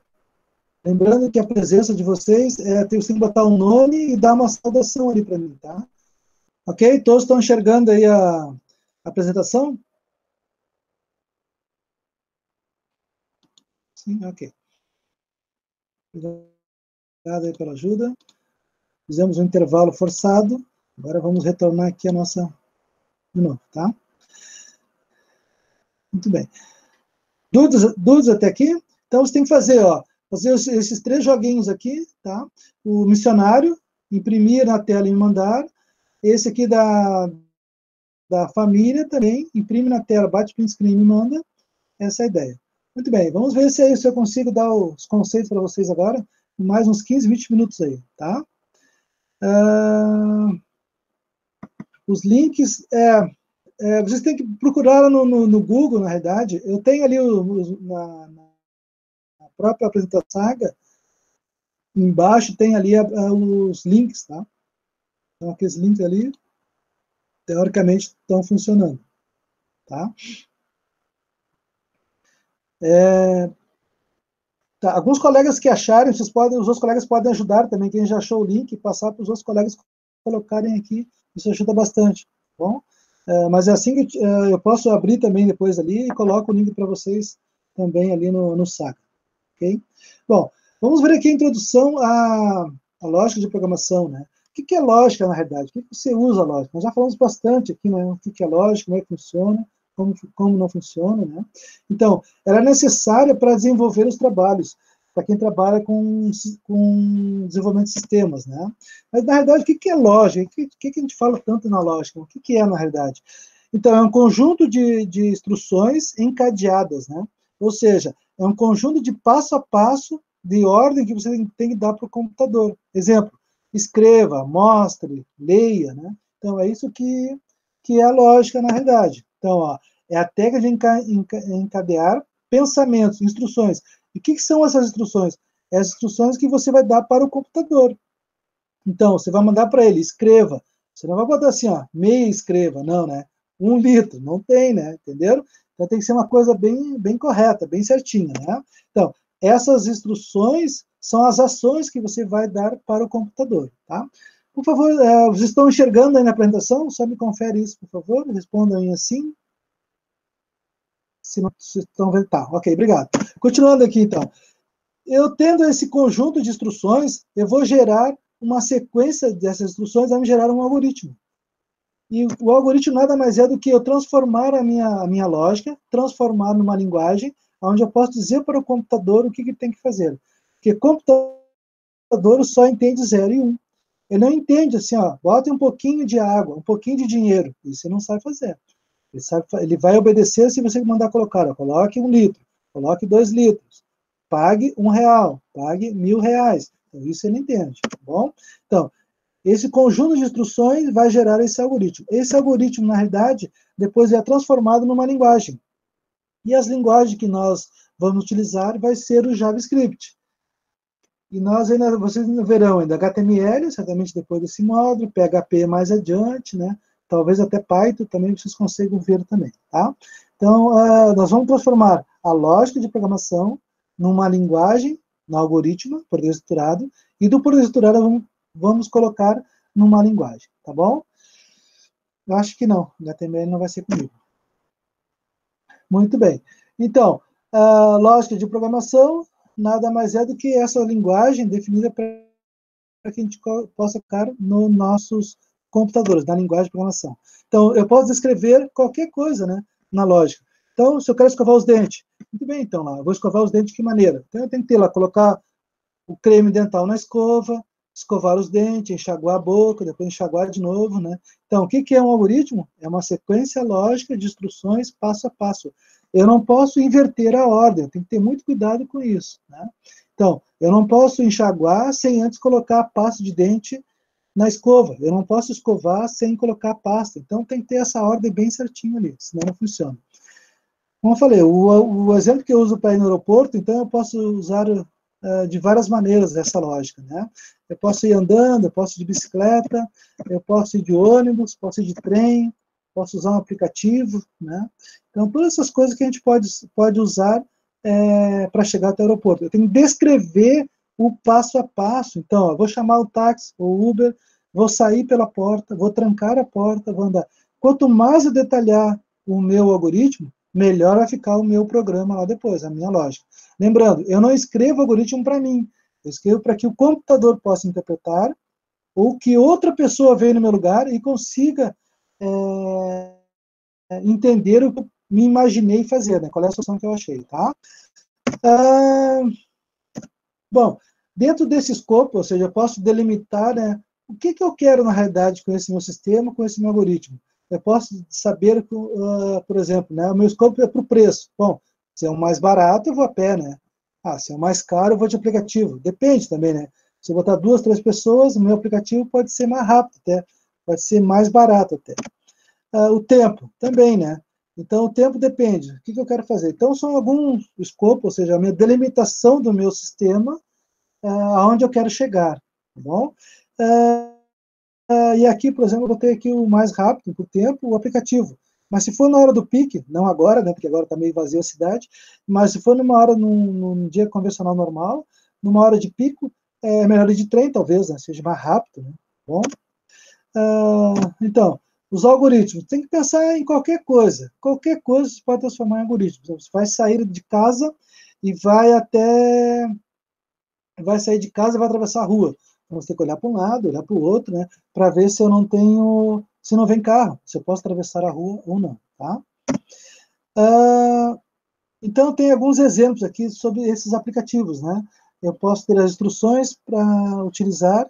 lembrando que a presença de vocês tem que botar um nome e dar uma saudação ali para mim, tá? Ok? Todos estão enxergando aí a apresentação? Sim, ok. Obrigado aí pela ajuda. Fizemos um intervalo forçado. Agora vamos retornar aqui a nossa de novo, tá? Muito bem. Dúvidas até aqui? Então, você tem que fazer, ó, fazer esses 3 joguinhos aqui, tá? O missionário, imprimir na tela e mandar. Esse aqui da família também, imprime na tela, bate print screen e me manda. Essa é a ideia. Muito bem, vamos ver se eu consigo dar os conceitos para vocês agora, em mais uns 15, 20 minutos aí, tá? Os links, vocês têm que procurar no Google, na realidade. Eu tenho ali na própria apresentação Saga, embaixo tem ali os links, tá? Então, aqueles links ali, teoricamente, estão funcionando, tá? Tá, alguns colegas que acharem, os outros colegas podem ajudar também, quem já achou o link, passar para os outros colegas colocarem aqui, isso ajuda bastante, tá bom? Mas é assim que eu posso abrir também depois ali e coloco o link para vocês também ali no Saga, ok? Bom, vamos ver aqui a introdução à lógica de programação, né? O que é lógica, na realidade? O que você usa a lógica? Nós já falamos bastante aqui, né? O que é lógica, como é que funciona, como não funciona, né? Então, ela é necessária para desenvolver os trabalhos, para quem trabalha com desenvolvimento de sistemas, né? Mas, na realidade, o que é lógica? O que a gente fala tanto na lógica? O que é, na realidade? Então, é um conjunto de instruções encadeadas, né? Ou seja, é um conjunto de passo a passo de ordem que você tem que dar para o computador. Exemplo, escreva, mostre, leia, né? Então, é isso que é a lógica, na realidade. Então, ó, é a técnica de encadear pensamentos, instruções. E o que são essas instruções? As instruções que você vai dar para o computador. Então, você vai mandar para ele, escreva. Você não vai botar assim, ó, meia escreva, não, né? 1 litro, não tem, né? Entenderam? Então, tem que ser uma coisa bem correta, bem certinha, né? Então, essas instruções são as ações que você vai dar para o computador, tá? Por favor, vocês estão enxergando aí na apresentação? Só me confere isso, por favor. Respondam aí assim. Se não se estão vendo, tá, ok, obrigado. Continuando aqui, então. Eu tendo esse conjunto de instruções, eu vou gerar uma sequência dessas instruções, vai me gerar um algoritmo. E o algoritmo nada mais é do que eu transformar a minha lógica, transformar numa linguagem, onde eu posso dizer para o computador o que tem que fazer. Porque computador só entende 0 e 1. Ele não entende assim, ó, bota um pouquinho de água, um pouquinho de dinheiro. Isso ele não sabe fazer. Ele vai obedecer se você mandar colocar, ó, coloque 1 litro, coloque 2 litros, pague R$ 1, pague R$ 1.000. Então, isso ele entende, tá bom? Então, esse conjunto de instruções vai gerar esse algoritmo. Esse algoritmo, na realidade, depois é transformado numa linguagem. E as linguagens que nós vamos utilizar vai ser o JavaScript. E nós ainda, vocês verão ainda HTML, certamente depois desse módulo, PHP mais adiante, né? Talvez até Python também vocês consigam ver também, tá? Então, nós vamos transformar a lógica de programação numa linguagem, no algoritmo, poder estruturado, e do poder estruturado vamos colocar numa linguagem, tá bom? Eu acho que não, HTML não vai ser comigo. Muito bem. Então, a lógica de programação nada mais é do que essa linguagem definida para que a gente possa colocar nos nossos computadores, na linguagem de programação. Então, eu posso descrever qualquer coisa, né, na lógica. Então, se eu quero escovar os dentes, muito bem, então, lá, eu vou escovar os dentes de que maneira? Então, eu tenho que ter lá, colocar o creme dental na escova, escovar os dentes, enxaguar a boca, depois enxaguar de novo, né? Então, o que é um algoritmo? É uma sequência lógica de instruções passo a passo. Eu não posso inverter a ordem, eu tenho que ter muito cuidado com isso, né? Então, eu não posso enxaguar sem antes colocar a pasta de dente na escova. Eu não posso escovar sem colocar a pasta. Então, tem que ter essa ordem bem certinha ali, senão não funciona. Como eu falei, o exemplo que eu uso para ir no aeroporto, então eu posso usar de várias maneiras essa lógica, né? Eu posso ir andando, eu posso ir de bicicleta, eu posso ir de ônibus, posso ir de trem, posso usar um aplicativo, né? Então, todas essas coisas que a gente pode usar para chegar até o aeroporto. Eu tenho que descrever o passo a passo. Então, eu vou chamar o táxi, o Uber, vou sair pela porta, vou trancar a porta, vou andar. Quanto mais eu detalhar o meu algoritmo, melhor vai ficar o meu programa lá depois, a minha lógica. Lembrando, eu não escrevo algoritmo para mim, eu escrevo para que o computador possa interpretar, ou que outra pessoa venha no meu lugar e consiga entender o que eu me imaginei fazer, né? Qual é a solução que eu achei, tá? Bom, dentro desse escopo, ou seja, eu posso delimitar, né, o que eu quero, na realidade, com esse meu sistema, com esse meu algoritmo. Eu posso saber, por exemplo, né, o meu escopo é para o preço. Bom, se é o mais barato, eu vou a pé, né? Se é o mais caro, eu vou de aplicativo. Depende também, né? Se eu botar 2, 3 pessoas, o meu aplicativo pode ser mais rápido até, pode ser mais barato até. O tempo, também, né? Então, o tempo depende. O que eu quero fazer? Então, são alguns escopos, ou seja, a minha delimitação do meu sistema, aonde eu quero chegar, tá bom? E aqui, por exemplo, eu botei aqui o mais rápido, por tempo, o aplicativo. Mas se for na hora do pique, não agora, né, porque agora está meio vazia a cidade, mas se for numa hora, num dia convencional normal, numa hora de pico, é melhor ir de trem, talvez, né, seja mais rápido, né? Bom, então, os algoritmos, tem que pensar em qualquer coisa você pode transformar em algoritmo. Você vai sair de casa e vai sair de casa e vai atravessar a rua. Então, você tem que olhar para um lado, olhar para o outro, né, para ver se eu não tenho, se não vem carro, se eu posso atravessar a rua ou não, tá? Então, tem alguns exemplos aqui sobre esses aplicativos, né? Eu posso ter as instruções para utilizar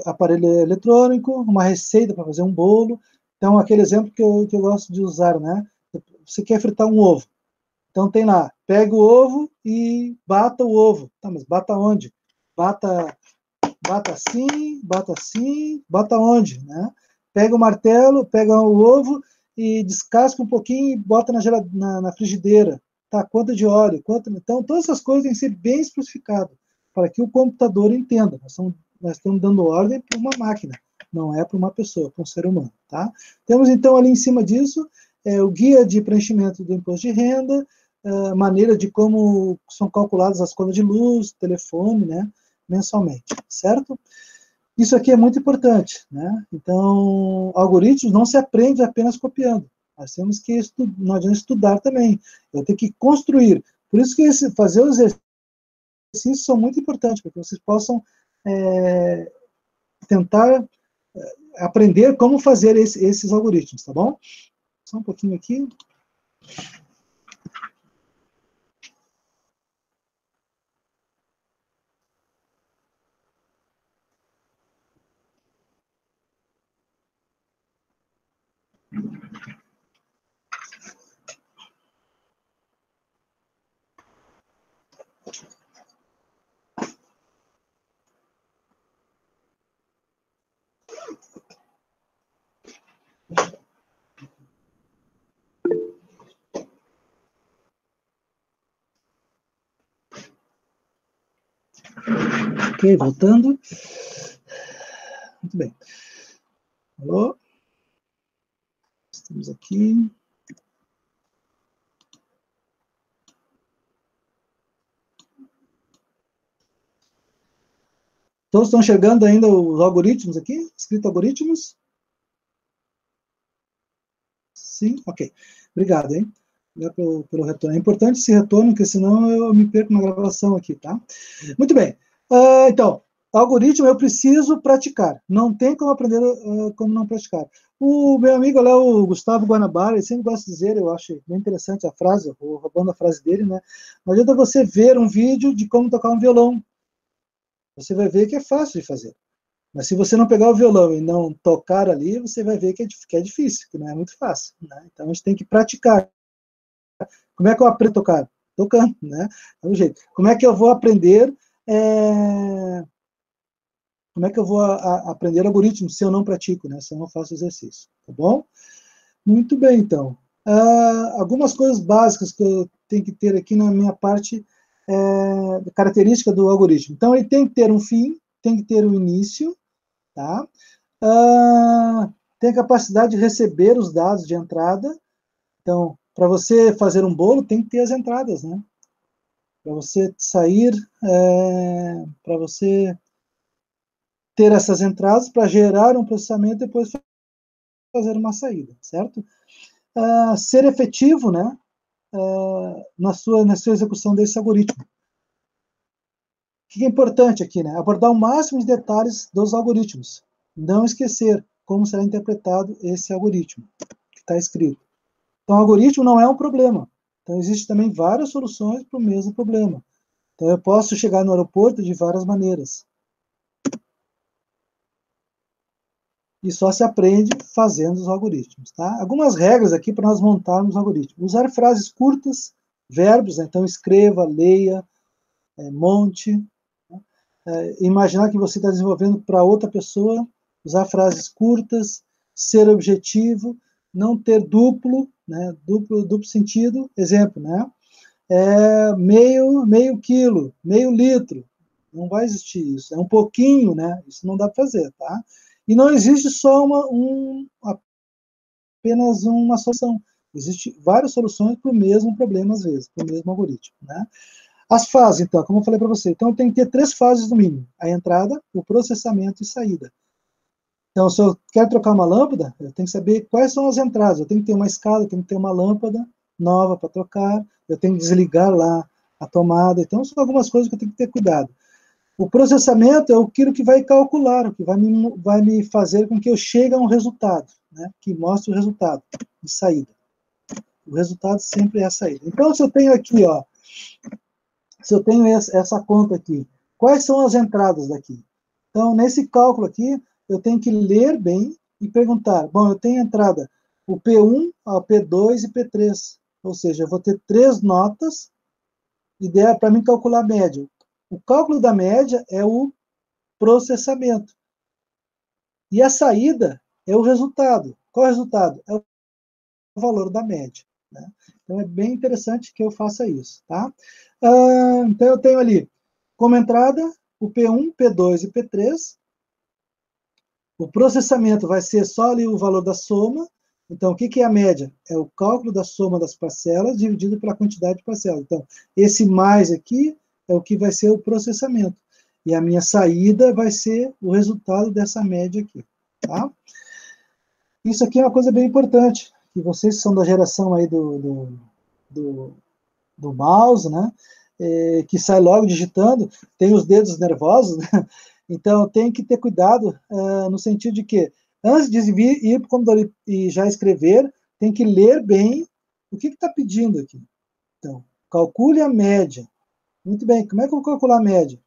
aparelho eletrônico, uma receita para fazer um bolo. Então, aquele exemplo que eu gosto de usar, né? Você quer fritar um ovo. Então tem lá, pega o ovo e bata o ovo. Tá, mas bata onde? Bata assim, bata onde, né? Pega o martelo, pega o ovo e descasca um pouquinho e bota na frigideira. Tá, quanto de óleo, quanto... Então, todas essas coisas têm que ser bem especificadas para que o computador entenda. Nós estamos dando ordem para uma máquina, não é para uma pessoa, para um ser humano, tá? Temos, então, ali em cima disso, o guia de preenchimento do imposto de renda, maneira de como são calculadas as contas de luz, telefone, né, mensalmente, certo? Isso aqui é muito importante, né? Então, algoritmos não se aprende apenas copiando. Nós temos que não adianta estudar também. Eu tenho que construir. Por isso que fazer os exercícios são muito importantes, para que vocês possam tentar aprender como fazer esses algoritmos, tá bom? Só um pouquinho aqui. Ok, voltando. Muito bem. Alô? Estamos aqui. Todos estão chegando ainda os algoritmos aqui? Escrito algoritmos? Sim? Ok. Obrigado, hein? Obrigado pelo retorno. É importante esse retorno, porque senão eu me perco na gravação aqui, tá? Muito bem. Então, algoritmo eu preciso praticar. Não tem como aprender como não praticar. O meu amigo lá, o Gustavo Guanabara, ele sempre gosta de dizer, eu acho bem interessante a frase, vou roubando a frase dele, né? Não adianta você ver um vídeo de como tocar um violão. Você vai ver que é fácil de fazer. Mas se você não pegar o violão e não tocar ali, você vai ver que é difícil, que não é muito fácil, né? Então a gente tem que praticar. Como é que eu aprendo a tocar? Tocando, né? É um jeito. Como é que eu vou aprender? Como é que eu vou aprender algoritmos se eu não pratico, né? Se eu não faço exercício, tá bom? Muito bem, então. Algumas coisas básicas que eu tenho que ter aqui na minha parte, característica do algoritmo. Então ele tem que ter um fim, tem que ter um início, tá? Tem a capacidade de receber os dados de entrada. Então, para você fazer um bolo, tem que ter as entradas, né? Para você sair, para você ter essas entradas, para gerar um processamento e depois fazer uma saída, certo? Ser efetivo, né? Na sua execução desse algoritmo. O que é importante aqui, né? Abordar o máximo de detalhes dos algoritmos. Não esquecer como será interpretado esse algoritmo que está escrito. Então, o algoritmo não é um problema. Então, existem também várias soluções para o mesmo problema. Então, eu posso chegar no aeroporto de várias maneiras. E só se aprende fazendo os algoritmos, tá? Algumas regras aqui para nós montarmos o algoritmo. Usar frases curtas, verbos, né? Então escreva, leia, monte. Né? Imaginar que você está desenvolvendo para outra pessoa, usar frases curtas, ser objetivo, não ter duplo, né? Duplo sentido. Exemplo, né? Meio quilo, meio litro. Não vai existir isso. É um pouquinho, né? Isso não dá para fazer, tá? E não existe só apenas uma solução. Existem várias soluções para o mesmo problema, às vezes, para o mesmo algoritmo, né? As fases, então, como eu falei para você. Então, tem que ter 3 fases no mínimo. A entrada, o processamento e saída. Então, se eu quero trocar uma lâmpada, eu tenho que saber quais são as entradas. Eu tenho que ter uma escada, eu tenho que ter uma lâmpada nova para trocar, eu tenho que desligar lá a tomada. Então, são algumas coisas que eu tenho que ter cuidado. O processamento é aquilo que vai calcular, o que vai me fazer com que eu chegue a um resultado, né, que mostre o resultado de saída. O resultado sempre é a saída. Então, se eu tenho aqui, ó, se eu tenho essa conta aqui, quais são as entradas daqui? Então, nesse cálculo aqui, eu tenho que ler bem e perguntar, bom, eu tenho entrada o P1, o P2 e P3. Ou seja, eu vou ter 3 notas, ideia para mim calcular a média. O cálculo da média é o processamento. E a saída é o resultado. Qual é o resultado? É o valor da média. Né? Então, é bem interessante que eu faça isso. Tá? Então, eu tenho ali, como entrada, o P1, P2 e P3. O processamento vai ser só ali o valor da soma. Então, o que é a média? É o cálculo da soma das parcelas dividido pela quantidade de parcelas. Então, esse mais aqui é o que vai ser o processamento. E a minha saída vai ser o resultado dessa média aqui. Tá? Isso aqui é uma coisa bem importante, que vocês que são da geração aí do mouse, né? Que sai logo digitando, tem os dedos nervosos, né? Então tem que ter cuidado no sentido de que, antes de ir para o computador e já escrever, tem que ler bem o que está pedindo aqui. Então, calcule a média. Muito bem, como é que eu vou calcular a média?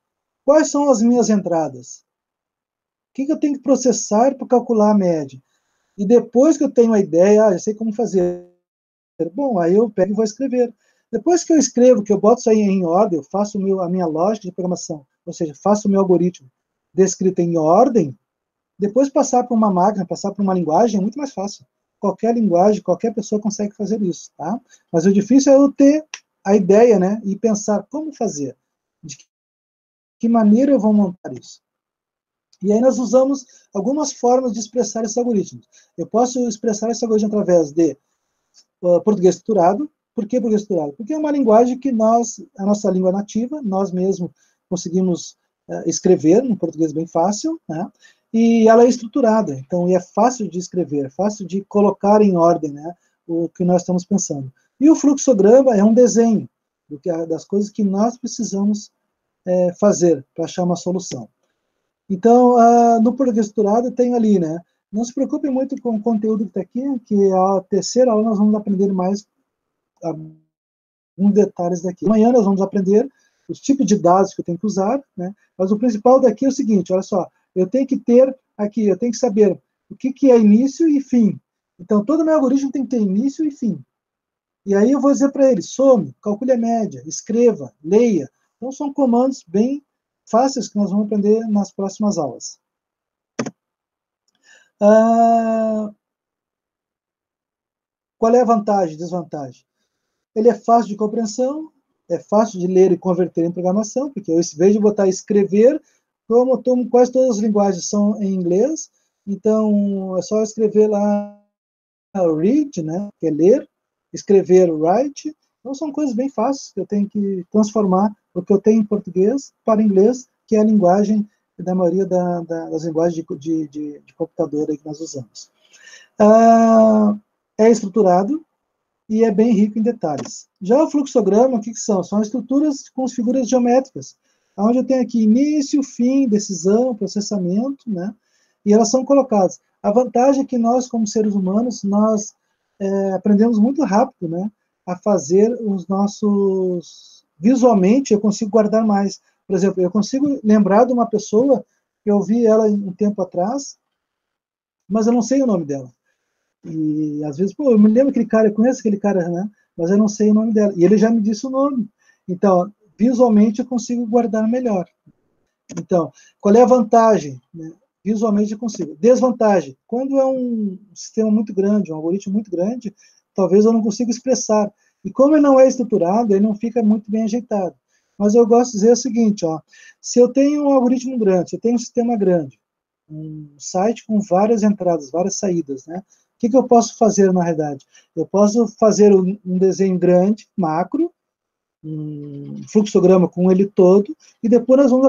Quais são as minhas entradas? O que eu tenho que processar para calcular a média? E depois que eu tenho a ideia, já sei como fazer. Bom, aí eu pego e vou escrever. Depois que eu escrevo, que eu boto isso aí em ordem, eu faço a minha lógica de programação, ou seja, faço o meu algoritmo descrito em ordem, depois passar para uma máquina, passar para uma linguagem é muito mais fácil. Qualquer linguagem, qualquer pessoa consegue fazer isso, tá? Mas o difícil é eu ter a ideia, né, e pensar como fazer, de que maneira eu vou montar isso. E aí nós usamos algumas formas de expressar esses algoritmos. Eu posso expressar esse algoritmo através de português estruturado. Por que português estruturado? Porque é uma linguagem que a nossa língua nativa, nós mesmos conseguimos escrever um português bem fácil, né? E ela é estruturada, então é fácil de escrever, é fácil de colocar em ordem, né, o que nós estamos pensando. E o fluxograma é um desenho das coisas que nós precisamos fazer para achar uma solução. Então, no português estruturado, eu tenho ali, né? Não se preocupe muito com o conteúdo que está aqui, que a terceira aula nós vamos aprender mais alguns detalhes daqui. Amanhã nós vamos aprender os tipos de dados que eu tenho que usar, né? Mas o principal daqui é o seguinte, olha só, eu tenho que ter aqui, eu tenho que saber o que é início e fim. Então, todo meu algoritmo tem que ter início e fim. E aí eu vou dizer para ele, some, calcule a média, escreva, leia. Então, são comandos bem fáceis que nós vamos aprender nas próximas aulas. Qual é a vantagem e desvantagem? Ele é fácil de compreensão, é fácil de ler e converter em programação, porque eu, em vez de botar escrever, como quase todas as linguagens são em inglês, então é só escrever lá read, né, que é ler, escrever write, então são coisas bem fáceis que eu tenho que transformar o que eu tenho em português para inglês, que é a linguagem da maioria das linguagens de computador aí que nós usamos. É estruturado e é bem rico em detalhes. Já o fluxograma, o que são? São estruturas com figuras geométricas, onde eu tenho aqui início, fim, decisão, processamento, né? E elas são colocadas. A vantagem é que nós, como seres humanos, nós aprendemos muito rápido, né, a fazer os nossos... Visualmente, eu consigo guardar mais. Por exemplo, eu consigo lembrar de uma pessoa, que eu vi ela um tempo atrás, mas eu não sei o nome dela. E às vezes, pô, eu me lembro aquele cara, eu conheço aquele cara, né? Mas eu não sei o nome dela. E ele já me disse o nome. Então, visualmente eu consigo guardar melhor. Então, qual é a vantagem? Né? Visualmente eu consigo. Desvantagem: quando é um sistema muito grande, um algoritmo muito grande, talvez eu não consiga expressar. E como ele não é estruturado, ele não fica muito bem ajeitado. Mas eu gosto de dizer o seguinte, ó, se eu tenho um algoritmo grande, se eu tenho um sistema grande, um site com várias entradas, várias saídas, né? O que eu posso fazer, na realidade? Eu posso fazer um desenho grande, macro, um fluxograma com ele todo, e depois nós vamos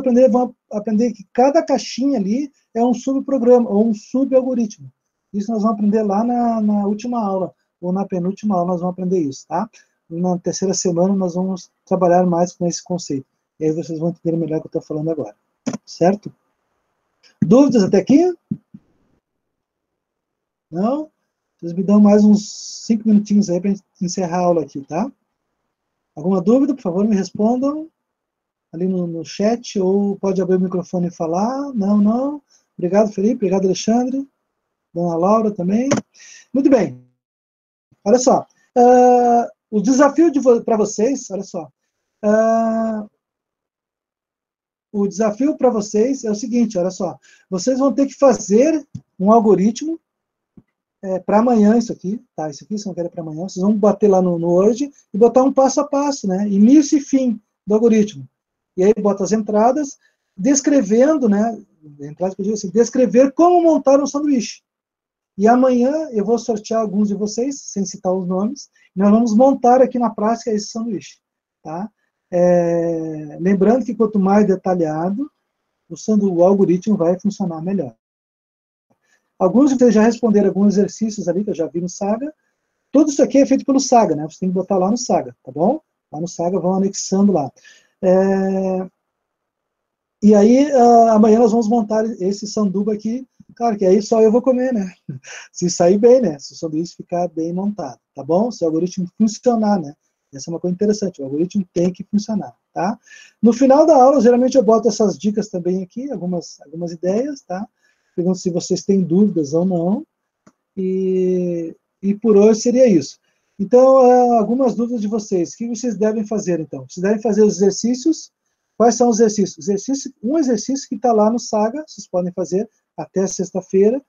aprender que cada caixinha ali é um subprograma, ou um subalgoritmo. Isso nós vamos aprender lá na última aula, ou na penúltima aula nós vamos aprender isso, tá? Na terceira semana nós vamos trabalhar mais com esse conceito. E aí vocês vão entender melhor o que eu estou falando agora. Certo? Dúvidas até aqui? Não? Vocês me dão mais uns 5 minutinhos aí para encerrar a aula aqui, tá? Alguma dúvida, por favor, me respondam ali no chat, ou pode abrir o microfone e falar. Não, não. Obrigado, Felipe. Obrigado, Alexandre. Dona Laura também. Muito bem. Olha só. O desafio para vocês, olha só, o desafio para vocês é o seguinte, olha só, vocês vão ter que fazer um algoritmo para amanhã isso aqui, tá? Isso aqui, se não querem para amanhã, vocês vão bater lá no Word e botar um passo a passo, né? Início e fim do algoritmo. E aí bota as entradas, descrevendo, né? Entradas que eu digo assim, descrever como montar um sanduíche. E amanhã eu vou sortear alguns de vocês, sem citar os nomes, e nós vamos montar aqui na prática esse sanduíche, tá? Lembrando que quanto mais detalhado, o algoritmo vai funcionar melhor. Alguns de vocês já responderam alguns exercícios ali que eu já vi no Saga. Tudo isso aqui é feito pelo Saga, né? Você tem que botar lá no Saga, tá bom? Lá no Saga vão anexando lá. E aí, amanhã nós vamos montar esse sanduba aqui. Claro que aí só eu vou comer, né? Se sair bem, né? Se o sanduíche ficar bem montado, tá bom? Se o algoritmo funcionar, né? Essa é uma coisa interessante, o algoritmo tem que funcionar, tá? No final da aula, geralmente eu boto essas dicas também aqui, algumas ideias, tá? Pergunto se vocês têm dúvidas ou não. E por hoje seria isso. Então, algumas dúvidas de vocês. O que vocês devem fazer, então? Vocês devem fazer os exercícios. Quais são os exercícios? Um exercício que está lá no Saga, vocês podem fazer até sexta-feira,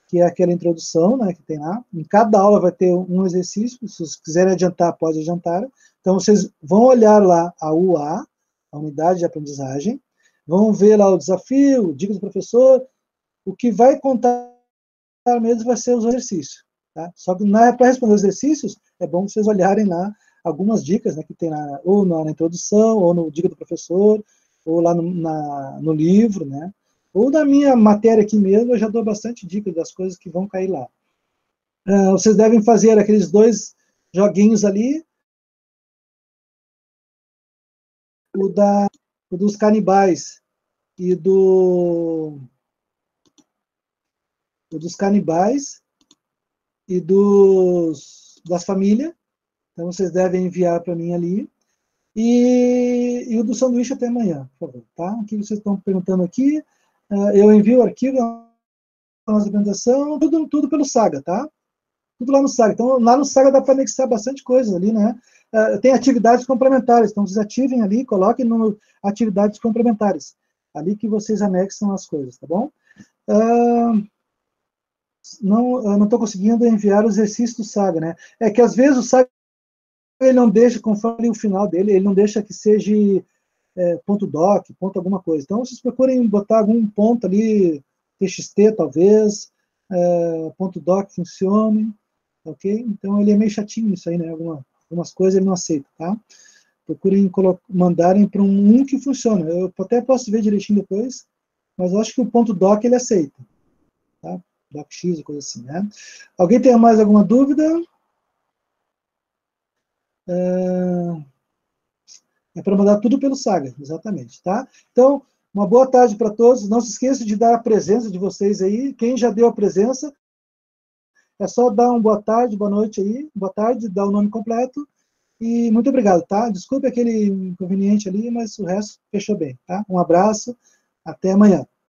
que é aquela introdução, né, que tem lá. Em cada aula vai ter um exercício, se vocês quiserem adiantar, pode adiantar. Então, vocês vão olhar lá a UA, a unidade de aprendizagem, vão ver lá o desafio, dicas do professor, o que vai contar mesmo vai ser os exercícios. Tá? Só que para responder os exercícios, é bom vocês olharem lá algumas dicas, né, que tem lá, ou na introdução, ou no dica do professor, ou lá no livro, né? Ou na minha matéria aqui mesmo, eu já dou bastante dicas das coisas que vão cair lá. Vocês devem fazer aqueles 2 joguinhos ali, o dos canibais e dos canibais e das famílias. Então, vocês devem enviar para mim ali. E o do sanduíche até amanhã, por favor. Tá? O que vocês estão perguntando aqui? Eu envio o arquivo da nossa apresentação, tudo pelo Saga, tá? Tudo lá no Saga. Então, lá no Saga dá para anexar bastante coisa ali, né? Tem atividades complementares. Então, vocês ativem ali, coloquem no atividades complementares. Ali que vocês anexam as coisas, tá bom? Não estou conseguindo enviar o exercício do Saga, né? É que às vezes o Saga ele não deixa, conforme o final dele, ele não deixa que seja ponto doc, ponto alguma coisa. Então, vocês procurem botar algum ponto ali, TXT talvez, ponto doc funcione, ok? Então, ele é meio chatinho isso aí, né? Algumas coisas ele não aceita, tá? Procurem mandarem para um que funcione. Eu até posso ver direitinho depois, mas eu acho que o ponto doc ele aceita, tá? DocX, coisa assim, né? Alguém tem mais alguma dúvida? É para mandar tudo pelo Saga, exatamente, tá? Então, uma boa tarde para todos. Não se esqueça de dar a presença de vocês aí. Quem já deu a presença, é só dar uma boa tarde, boa noite aí. Boa tarde, dar o nome completo. E muito obrigado, tá? Desculpe aquele inconveniente ali, mas o resto fechou bem, tá? Um abraço, até amanhã.